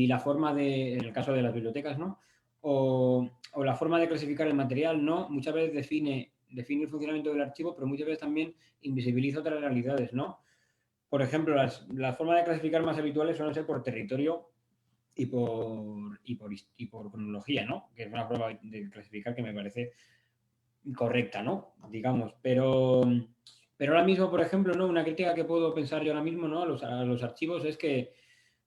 la forma en el caso de las bibliotecas, ¿no? O la forma de clasificar el material, ¿no? Muchas veces define el funcionamiento del archivo, pero muchas veces también invisibiliza otras realidades, ¿no? Por ejemplo, las formas de clasificar más habituales suelen ser por territorio y por cronología, ¿no? Que es una forma de clasificar que me parece correcta, ¿no? Digamos, pero ahora mismo, por ejemplo, ¿no? Una crítica que puedo pensar yo ahora mismo, ¿no? A los archivos es que,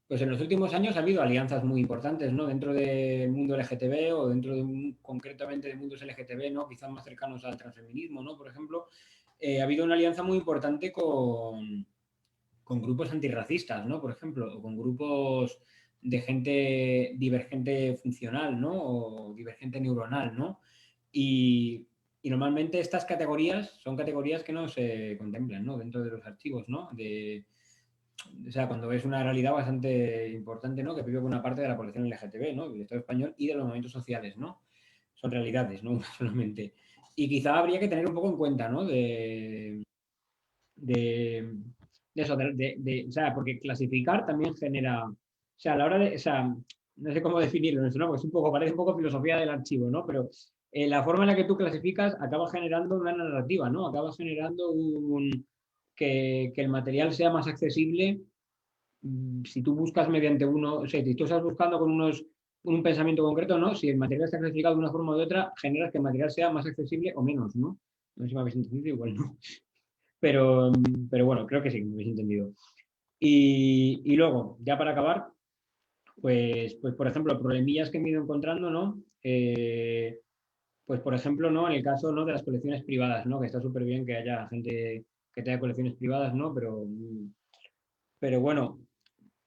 pues en los últimos años ha habido alianzas muy importantes, ¿no? Dentro del mundo LGTB o dentro concretamente de mundos LGTB, ¿no? Quizás más cercanos al transfeminismo, ¿no? Por ejemplo, ha habido una alianza muy importante con grupos antirracistas, ¿no? Por ejemplo, o con grupos de gente divergente funcional, ¿no? O divergente neuronal, ¿no? Y, y normalmente estas categorías son categorías que no se contemplan, ¿no? Dentro de los archivos, ¿no? O sea, cuando es una realidad bastante importante, ¿no? Que vive con una parte de la población LGTB, ¿no? Del Estado español y de los movimientos sociales, ¿no? Son realidades, ¿no? Solamente. Y quizá habría que tener un poco en cuenta, ¿no? De, de eso, o sea, porque clasificar también genera, o sea, a la hora o sea, no sé cómo definirlo, ¿no? Porque es parece un poco filosofía del archivo, ¿no? Pero la forma en la que tú clasificas acaba generando una narrativa, ¿no? Acaba generando que el material sea más accesible si tú buscas mediante o sea, si tú estás buscando un pensamiento concreto, ¿no? Si el material está clasificado de una forma u de otra, generas que el material sea más accesible o menos, ¿no? No sé si me habéis entendido, igual no. Pero, pero bueno, creo que sí, me habéis entendido. Y luego, ya para acabar, pues por ejemplo, problemillas que me he ido encontrando, ¿no? pues por ejemplo, ¿no? En el caso, ¿no? De las colecciones privadas, ¿no? Que está súper bien que haya gente que tenga colecciones privadas, ¿no? Pero bueno,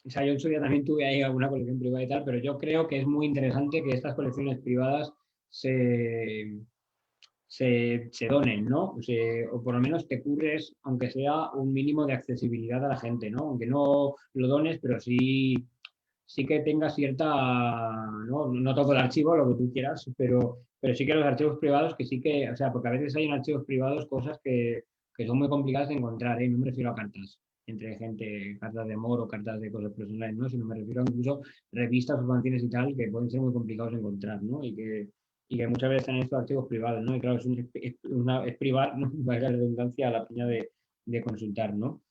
o sea, yo en su día también tuve ahí alguna colección privada y tal, pero yo creo que es muy interesante que estas colecciones privadas se, se donen, ¿no? O por lo menos te curres, aunque sea un mínimo de accesibilidad a la gente, ¿no? Aunque no lo dones, pero sí que tenga cierta, no todo el archivo, lo que tú quieras, pero sí que los archivos privados, que sí que, o sea, porque a veces hay en archivos privados cosas que son muy complicadas de encontrar, ¿eh? No me refiero a cartas entre gente, cartas de amor o cartas de cosas personales, ¿no? Sino me refiero a incluso revistas o fanzines y tal, que pueden ser muy complicados de encontrar, ¿no? Y que muchas veces están en estos archivos privados, ¿no? Y claro, es privar, ¿no? Valga la redundancia a la peña de consultar, ¿no?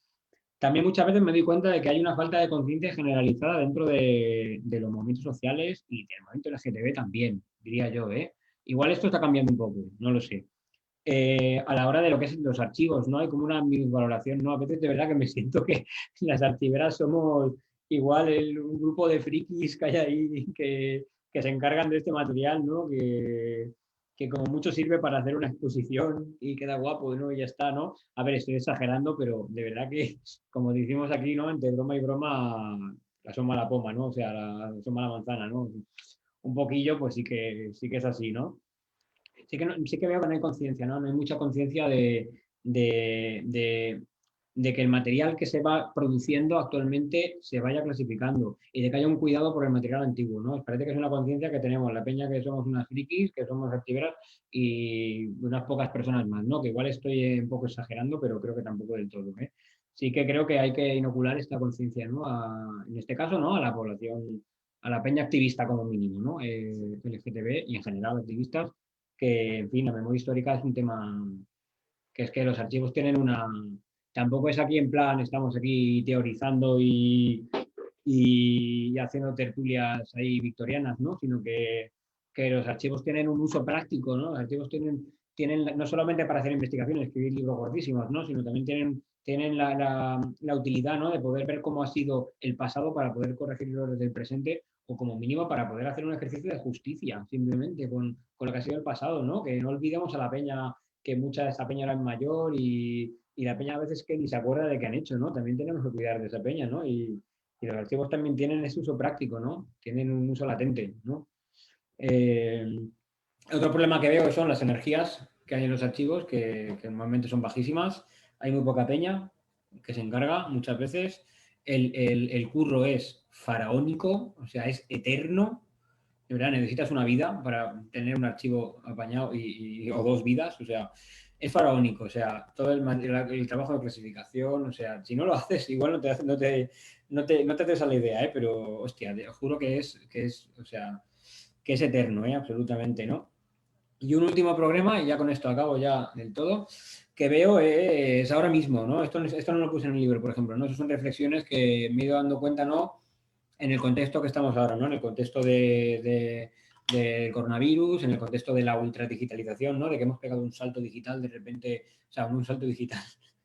También muchas veces me doy cuenta de que hay una falta de conciencia generalizada dentro de los movimientos sociales y del movimiento LGTB también, diría yo, ¿eh? Igual esto está cambiando un poco, no lo sé. A la hora de lo que es los archivos, ¿no? Hay como una minusvaloración, ¿no? A veces de verdad que me siento que las archiveras somos igual un grupo de frikis que hay ahí que se encargan de este material, ¿no? Que como mucho sirve para hacer una exposición y queda guapo, ¿no? Y ya está, ¿no? A ver, estoy exagerando, pero de verdad que, como decimos aquí, ¿no? Entre broma y broma, asoma la poma, ¿no? O sea, asoma la manzana, ¿no? Un poquillo, pues sí que es así, ¿no? Sí que, sí que veo que no hay conciencia, ¿no? No hay mucha conciencia de, de- de que el material que se va produciendo actualmente se vaya clasificando y de que haya un cuidado por el material antiguo, ¿no? Parece que es una conciencia que tenemos, la peña que somos unas frikis, que somos activeras y unas pocas personas más, ¿no? Que igual estoy un poco exagerando, pero creo que tampoco del todo, ¿eh? Sí que creo que hay que inocular esta conciencia, ¿no? En este caso, ¿no? A la población, a la peña activista como mínimo, ¿no? LGTB y en general activistas que, en fin, la memoria histórica es un tema que es que los archivos tienen una... Tampoco es aquí en plan, estamos aquí teorizando y haciendo tertulias ahí victorianas, ¿no? Sino que los archivos tienen un uso práctico, ¿no? Los archivos tienen no solamente para hacer investigaciones, escribir libros gordísimos, ¿no? Sino también tienen la utilidad, ¿no? De poder ver cómo ha sido el pasado para poder corregir errores del presente o como mínimo para poder hacer un ejercicio de justicia, simplemente con lo que ha sido el pasado, ¿no? Que no olvidemos a la peña, que mucha de esa peña era mayor y la peña a veces que ni se acuerda de qué han hecho, ¿no? También tenemos que cuidar de esa peña, ¿no? Y los archivos también tienen ese uso práctico, ¿no? Tienen un uso latente, ¿no? Eh, Otro problema que veo son las energías que hay en los archivos, que normalmente son bajísimas. Hay muy poca peña que se encarga muchas veces. El curro es faraónico, o sea, es eterno. De verdad, necesitas una vida para tener un archivo apañado o dos vidas, o sea, es faraónico, o sea, todo el trabajo de clasificación, o sea, si no lo haces, igual no te haces a la idea, ¿eh? Pero, hostia, te juro o sea, que es eterno, ¿eh? Absolutamente, ¿no? Y un último problema, y ya con esto acabo ya del todo, que veo es ahora mismo, ¿no? Esto no lo puse en el libro, por ejemplo, ¿no? Esas son reflexiones que me he ido dando cuenta, ¿no? En el contexto que estamos ahora, ¿no? En el contexto del coronavirus, en el contexto de la ultradigitalización, ¿no? De que hemos pegado un salto digital de repente, o sea, no un salto digital,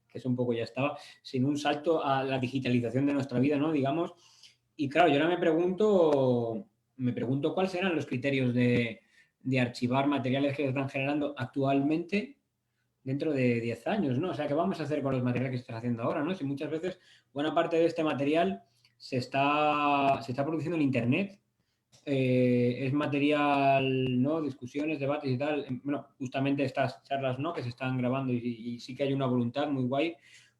que es un poco ya estaba, sino un salto a la digitalización de nuestra vida, ¿no? Digamos. Y claro, yo ahora me pregunto cuáles serán los criterios de archivar materiales que se están generando actualmente dentro de 10 años, ¿no? O sea, ¿qué vamos a hacer con los materiales que se están haciendo ahora, ¿no? Si muchas veces buena parte de este material se está produciendo en Internet, es material, ¿no? Discusiones, debates y tal. Bueno, justamente estas charlas, ¿no? Que se están grabando y sí que hay una voluntad muy guay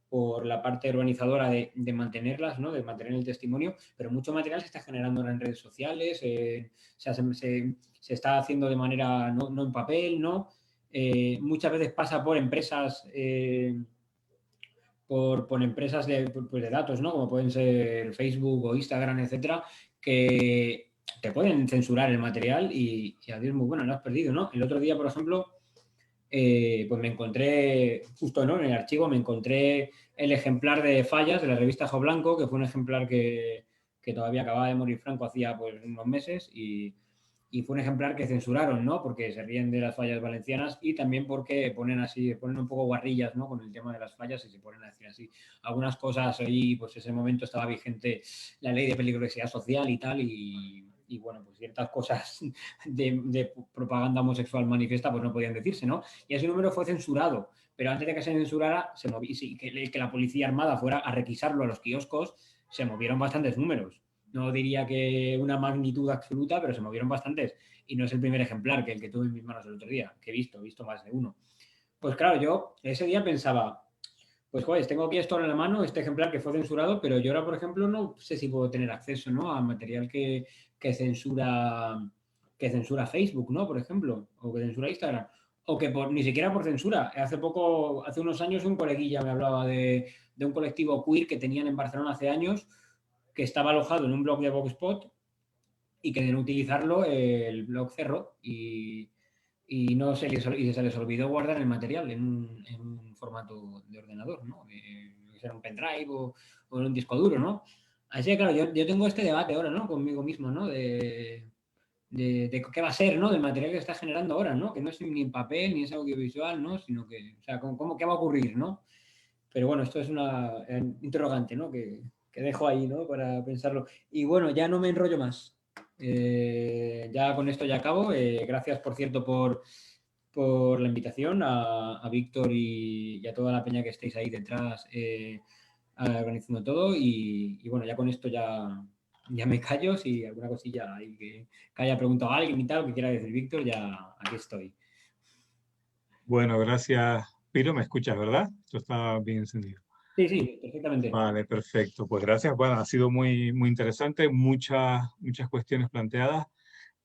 por la parte organizadora de mantenerlas, ¿no? De mantener el testimonio, pero mucho material se está generando ahora en redes sociales, o sea, se está haciendo de manera no en papel, ¿no? Muchas veces pasa por empresas, por empresas pues de datos, ¿no? Como pueden ser Facebook o Instagram, etcétera, que te pueden censurar el material y adiós, muy bueno, lo has perdido, ¿no? El otro día, por ejemplo, pues me encontré, justo ¿no? En el archivo, me encontré el ejemplar de Fallas de la revista Ojo Blanco, que fue un ejemplar que todavía acababa de morir Franco hacía pues unos meses y fue un ejemplar que censuraron, ¿no? Porque se ríen de las fallas valencianas y también porque ponen un poco guarrillas, ¿no? Con el tema de las fallas y se ponen a decir así algunas cosas ahí, pues en ese momento estaba vigente la ley de peligrosidad social y tal, y bueno, pues ciertas cosas de propaganda homosexual manifiesta pues no podían decirse, ¿no? Y ese número fue censurado, pero antes de que se censurara, que la policía armada fuera a requisarlo a los kioscos, se movieron bastantes números. No diría que una magnitud absoluta, pero se movieron bastantes. Y no es el primer ejemplar que el que tuve en mis manos el otro día, que he visto más de uno. Pues claro, yo ese día pensaba, pues joder, tengo aquí esto en la mano, este ejemplar que fue censurado, pero yo ahora, por ejemplo, no sé si puedo tener acceso, ¿no?, a material que censura Facebook, ¿no?, por ejemplo, o que censura Instagram, o que ni siquiera por censura. Hace unos años un coleguilla me hablaba de un colectivo queer que tenían en Barcelona hace años, que estaba alojado en un blog de Blogspot y que de no utilizarlo el blog cerró y se les olvidó guardar el material en un formato de ordenador, ¿no? En un pendrive o en un disco duro, ¿no? Así que, claro, yo tengo este debate ahora, ¿no?, conmigo mismo, ¿no?, de qué va a ser, ¿no?, del material que está generando ahora, ¿no?, que no es ni en papel ni es audiovisual, ¿no?, sino que, o sea, ¿qué va a ocurrir, ¿no? Pero bueno, esto es una interrogante, ¿no?, que dejo ahí, ¿no?, para pensarlo. Y bueno, ya no me enrollo más. Ya con esto ya acabo. Gracias, por cierto, por la invitación a Víctor y a toda la peña que estáis ahí detrás organizando todo. Y bueno, ya con esto ya me callo. Si alguna cosilla hay que haya preguntado a alguien y tal, que quiera decir Víctor, ya aquí estoy. Bueno, gracias, Piro. ¿Me escuchas, verdad? Esto está bien encendido. Sí, sí, perfectamente. Vale, perfecto. Pues gracias. Bueno, ha sido muy, muy interesante. Muchas cuestiones planteadas.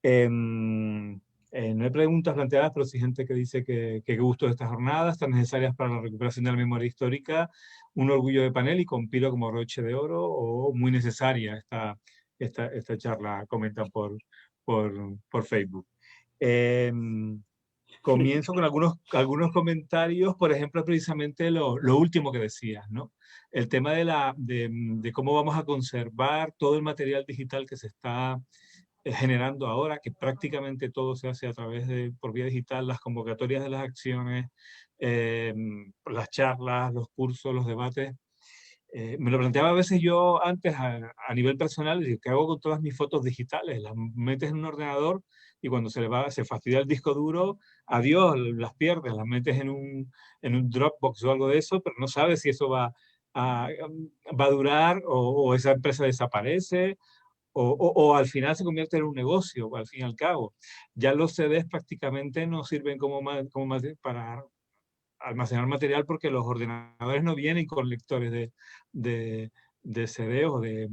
No hay preguntas planteadas, pero sí gente que dice que gusto de estas jornadas, tan necesarias para la recuperación de la memoria histórica, un orgullo de panel y con Piro como broche de oro, o muy necesaria esta charla, comentan por Facebook. Comienzo con algunos comentarios, por ejemplo, precisamente lo último que decías, ¿no? El tema de cómo vamos a conservar todo el material digital que se está generando ahora, que prácticamente todo se hace a través por vía digital, las convocatorias de las acciones, las charlas, los cursos, los debates. Me lo planteaba a veces yo antes a nivel personal, ¿qué hago con todas mis fotos digitales? Las metes en un ordenador y cuando se fastidia el disco duro, adiós, las pierdes, las metes en un Dropbox o algo de eso, pero no sabes si eso va a durar o esa empresa desaparece o al final se convierte en un negocio, al fin y al cabo. Ya los CDs prácticamente no sirven para almacenar material porque los ordenadores no vienen con lectores de CD o de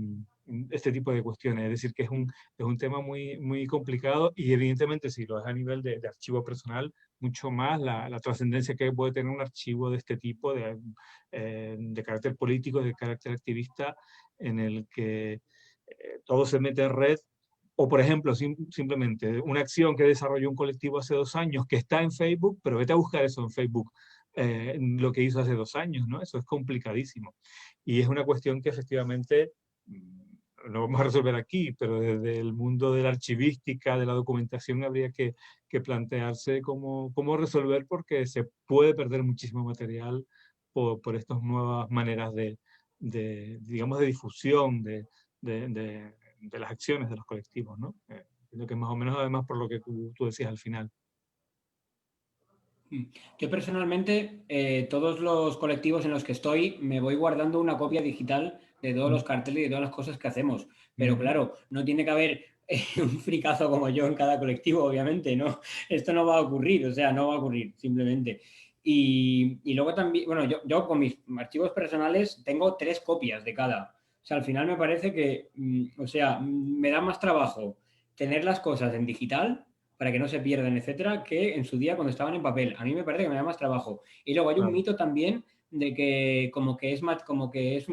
este tipo de cuestiones. Es decir, que es un tema muy, muy complicado y evidentemente si lo es a nivel de archivo personal, mucho más la trascendencia que puede tener un archivo de este tipo, de carácter político, de carácter activista, en el que todo se mete en red. O, por ejemplo, simplemente una acción que desarrolló un colectivo hace 2 años que está en Facebook, pero vete a buscar eso en Facebook, lo que hizo hace 2 años, ¿no? Eso es complicadísimo. Y es una cuestión que efectivamente no vamos a resolver aquí, pero desde el mundo de la archivística, de la documentación, habría que plantearse cómo resolver, porque se puede perder muchísimo material por estas nuevas maneras digamos, de difusión de las acciones de los colectivos, ¿no? Lo que más o menos, además, por lo que tú decías al final. Yo personalmente, todos los colectivos en los que estoy, me voy guardando una copia digital de todos los carteles y de todas las cosas que hacemos. Pero claro, no tiene que haber un fricazo como yo en cada colectivo, obviamente, ¿no? Esto no va a ocurrir, o sea, no va a ocurrir, simplemente. Y luego también, bueno, yo con mis archivos personales tengo 3 copias de cada. O sea, al final me parece que, o sea, me da más trabajo tener las cosas en digital para que no se pierdan, etcétera, que en su día cuando estaban en papel. A mí me parece que me da más trabajo. Y luego hay un mito también de que como que es más, como que es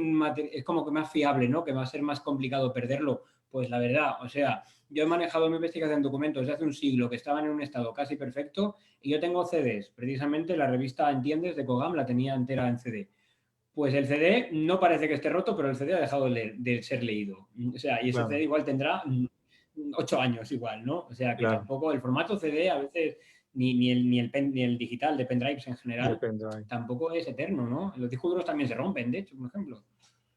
como que más fiable, ¿no? Que va a ser más complicado perderlo. Pues la verdad, o sea, yo he manejado mi investigación en documentos de hace un siglo que estaban en un estado casi perfecto y yo tengo CDs. Precisamente la revista Entiendes de Cogam la tenía entera en CD. Pues el CD no parece que esté roto, pero el CD ha dejado de ser leído. O sea, y ese CD igual tendrá 8 años igual, ¿no? O sea, que tampoco el formato CD a veces, ni el digital de pendrives en general, tampoco es eterno, ¿no? Los discos duros también se rompen, de hecho, por ejemplo.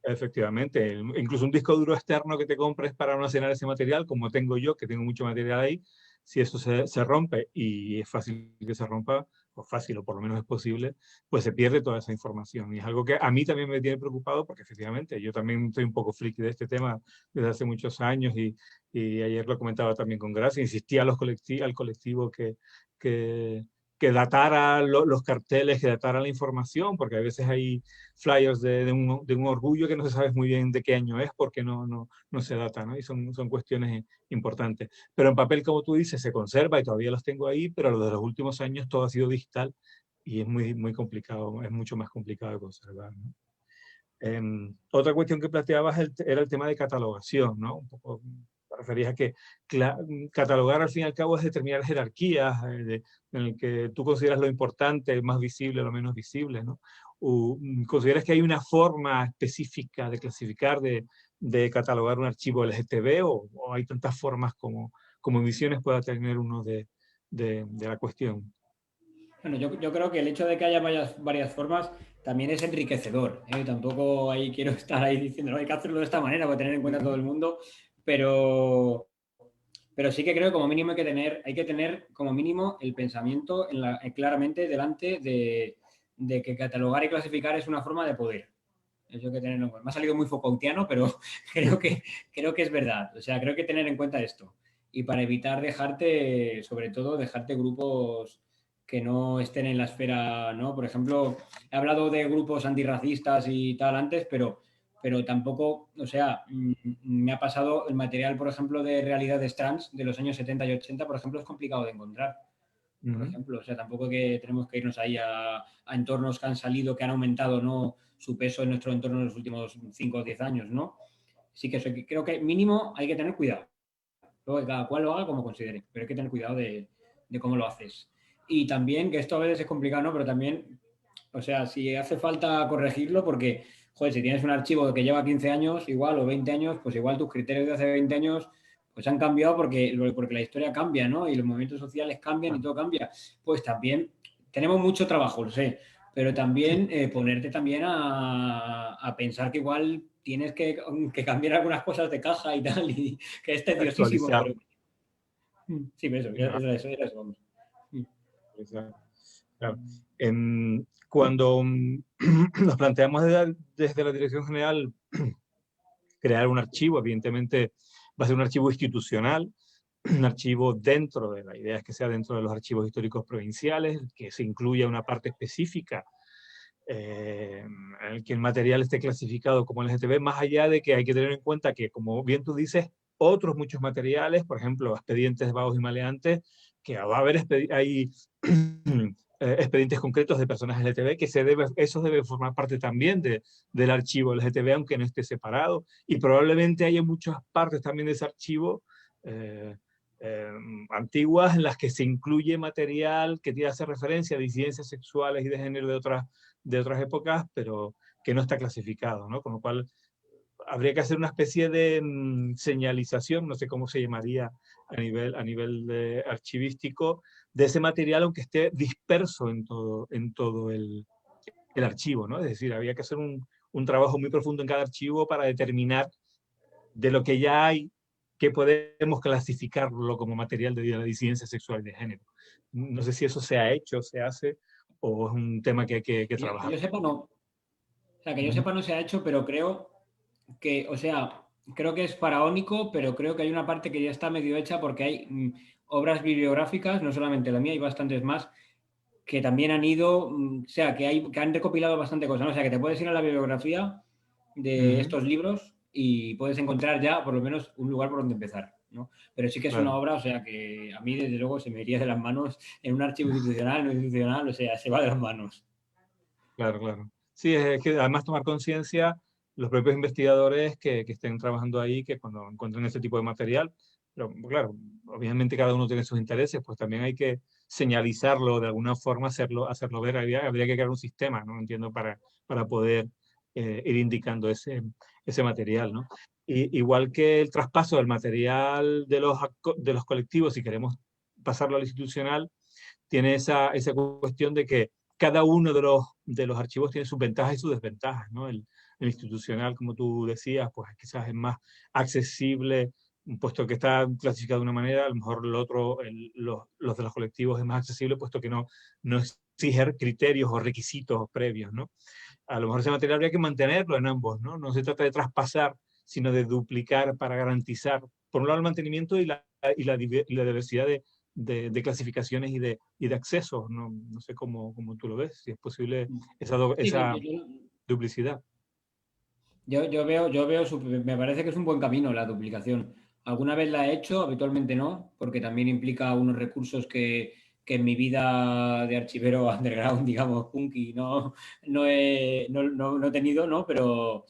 Efectivamente, incluso un disco duro externo que te compres para almacenar ese material, como tengo yo, que tengo mucho material ahí, si eso se rompe, y es fácil que se rompa, o fácil, o por lo menos es posible, pues se pierde toda esa información. Y es algo que a mí también me tiene preocupado, porque efectivamente yo también soy un poco friki de este tema desde hace muchos años, y ayer lo comentaba también con Gracia, insistía a al colectivo que, que datara los carteles, que datara la información, porque a veces hay flyers de un orgullo que no se sabe muy bien de qué año es, porque no se data, ¿no? Y son cuestiones importantes. Pero en papel, como tú dices, se conserva y todavía los tengo ahí, pero lo de los últimos años todo ha sido digital y es muy complicado, es mucho más complicado de conservar, ¿no? Otra cuestión que planteabas era el tema de catalogación, ¿no? Un poco te referías a que catalogar al fin y al cabo es determinar jerarquías en el que tú consideras lo importante, más visible, lo menos visible, ¿no? ¿Consideras que hay una forma específica de clasificar, de catalogar un archivo LGTB, o hay tantas formas como visiones pueda tener uno de la cuestión? Bueno, yo creo que el hecho de que haya varias formas también es enriquecedor, ¿eh? Tampoco ahí quiero estar ahí diciendo, no, hay que hacerlo de esta manera para tener en cuenta a todo el mundo, pero, pero sí que creo que como mínimo hay que tener como mínimo el pensamiento claramente delante de que catalogar y clasificar es una forma de poder. Eso hay que tenerlo en cuenta. Me ha salido muy Foucaultiano, pero creo que es verdad. O sea, creo que tener en cuenta esto. Y para evitar sobre todo, dejarte grupos que no estén en la esfera, ¿no? Por ejemplo, he hablado de grupos antirracistas y tal antes, pero tampoco, o sea, me ha pasado el material, por ejemplo, de realidades trans de los años 70 y 80, por ejemplo, es complicado de encontrar. Por ejemplo, o sea, tampoco que tenemos que irnos ahí a entornos que han salido, que han aumentado, ¿no?, su peso en nuestro entorno en los últimos 5 o 10 años, ¿no? Sí que creo que mínimo hay que tener cuidado. Luego que cada cual lo haga como considere, pero hay que tener cuidado de cómo lo haces. Y también, que esto a veces es complicado, ¿no? Pero también, o sea, si hace falta corregirlo, porque, joder, si tienes un archivo que lleva 15 años, igual, o 20 años, pues igual tus criterios de hace 20 años pues han cambiado porque la historia cambia, ¿no? Y los movimientos sociales cambian y todo cambia. Pues también tenemos mucho trabajo, lo sé, pero también ponerte también a pensar que igual tienes que cambiar algunas cosas de caja y tal, y que es tediosísimo, Actualizar. pero... Sí, pero eso vamos. Claro. Cuando nos planteamos desde la Dirección General crear un archivo, evidentemente va a ser un archivo institucional, un archivo dentro de la idea es que sea dentro de los archivos históricos provinciales, que se incluya una parte específica en el que el material esté clasificado como LGTB, más allá de que hay que tener en cuenta que, como bien tú dices, otros muchos materiales, por ejemplo, expedientes vagos y maleantes, que va a haber hay expedientes concretos de personas LGTB, que esos deben formar parte también del archivo LGTB, aunque no esté separado, y probablemente haya muchas partes también de ese archivo antiguas en las que se incluye material que tiene hacer referencia a disidencias sexuales y de género de otras épocas, pero que no está clasificado, ¿no? Con lo cual habría que hacer una especie de señalización, no sé cómo se llamaría a nivel archivístico, de ese material, aunque esté disperso en todo el archivo, ¿no? Es decir, había que hacer un trabajo muy profundo en cada archivo para determinar de lo que ya hay, que podemos clasificarlo como material de la disidencia sexual y de género. No sé si eso se ha hecho, se hace, o es un tema que hay que Que trabajar. yo sepa, no. O sea, que yo sepa no se ha hecho, pero creo que, o sea, creo que es faraónico, pero creo que hay una parte que ya está medio hecha porque hay obras bibliográficas, no solamente la mía, hay bastantes más, que también han ido, o sea, que han recopilado bastante cosas, ¿no? O sea, que te puedes ir a la bibliografía de estos libros y puedes encontrar ya por lo menos un lugar por donde empezar, ¿no? Pero sí que es una Claro, obra, o sea, que a mí desde luego se me iría de las manos en un archivo institucional, no institucional, o sea, se va de las manos. claro, claro. Sí, es que además tomar conciencia los propios investigadores que estén trabajando ahí, que cuando encuentren ese tipo de material, pero claro, obviamente cada uno tiene sus intereses, pues también hay que señalizarlo de alguna forma, hacerlo ver. Habría que crear un sistema, ¿no? Entiendo, para poder ir indicando ese material, ¿no? Igual que el traspaso del material de los colectivos, si queremos pasarlo al institucional, tiene esa cuestión de que cada uno de los archivos tiene sus ventajas y sus desventajas, ¿no? el institucional, como tú decías, pues quizás es más accesible, puesto que está clasificado de una manera, a lo mejor el otro, los de los colectivos es más accesible, puesto que no exige criterios o requisitos previos, ¿no? A lo mejor ese material habría que mantenerlo en ambos, ¿no? No se trata de traspasar, sino de duplicar para garantizar, por un lado, el mantenimiento y la diversidad de clasificaciones y de accesos. No, no sé cómo tú lo ves, si es posible esa, Sí, esa duplicidad. me parece que es un buen camino la duplicación. Alguna vez la he hecho, habitualmente no, porque también implica unos recursos que en mi vida de archivero underground, digamos, punky, no he tenido, ¿no? Pero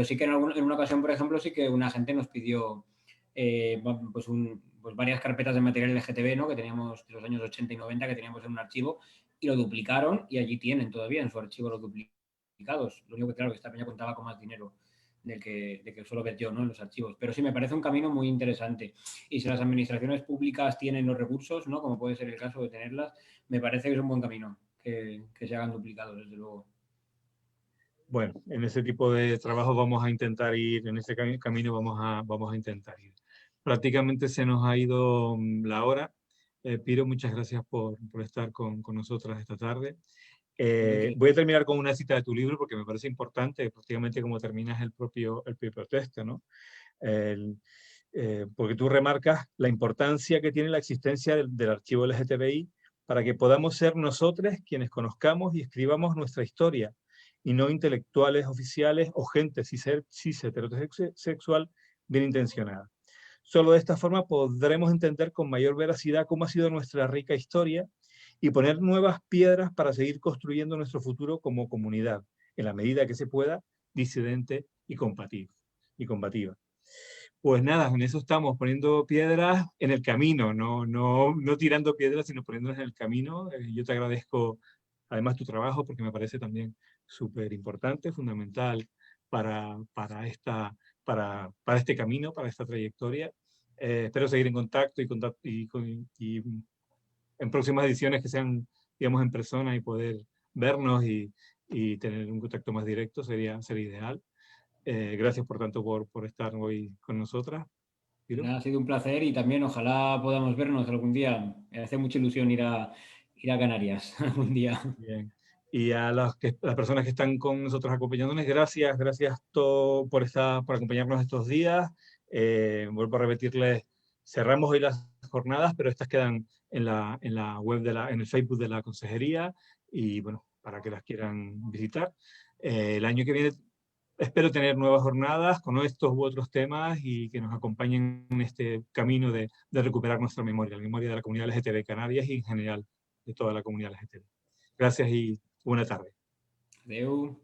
sí que en una ocasión, por ejemplo, sí que una gente nos pidió pues varias carpetas de material LGTB, ¿no? Que teníamos de los años 80 y 90, que teníamos en un archivo, y lo duplicaron y allí tienen todavía en su archivo los duplicados. Lo único que, claro, que esta peña contaba con más dinero del que suelo ver yo, ¿no? En los archivos. Pero sí, me parece un camino muy interesante. Y si las administraciones públicas tienen los recursos, ¿no? Como puede ser el caso de tenerlas, me parece que es un buen camino que se hagan duplicados, desde luego. Bueno, en ese tipo de trabajo vamos a intentar ir, en ese camino vamos a intentar ir. Prácticamente se nos ha ido la hora. Piro, muchas gracias por estar con nosotras esta tarde. Voy a terminar con una cita de tu libro porque me parece importante, prácticamente como terminas el propio texto, ¿no? Porque tú remarcas la importancia que tiene la existencia del archivo LGTBI para que podamos ser nosotros quienes conozcamos y escribamos nuestra historia, y no intelectuales oficiales o gente cis heterosexual bien intencionada. Solo de esta forma podremos entender con mayor veracidad cómo ha sido nuestra rica historia y poner nuevas piedras para seguir construyendo nuestro futuro como comunidad, en la medida que se pueda, disidente y combativa. Pues nada, en eso estamos, poniendo piedras en el camino, no tirando piedras, sino poniéndolas en el camino. Yo te agradezco además tu trabajo porque me parece también súper importante, fundamental para este camino, para esta trayectoria. Espero seguir en contacto y en próximas ediciones que sean, digamos, en persona y poder vernos y tener un contacto más directo sería ideal. Gracias por tanto por estar hoy con nosotras. ¿Piro? Ha sido un placer y también ojalá podamos vernos algún día. Me hace mucha ilusión ir a Canarias algún día. Bien. Y a las personas que están con nosotros acompañándonos, gracias por acompañarnos estos días. Vuelvo a repetirles, cerramos hoy las jornadas, pero estas quedan en la web, en el Facebook de la Consejería, y bueno, para que las quieran visitar. El año que viene espero tener nuevas jornadas con estos u otros temas y que nos acompañen en este camino de recuperar nuestra memoria, la memoria de la comunidad LGTB de Canarias y en general de toda la comunidad LGTB. Gracias y buena tarde. Adeu.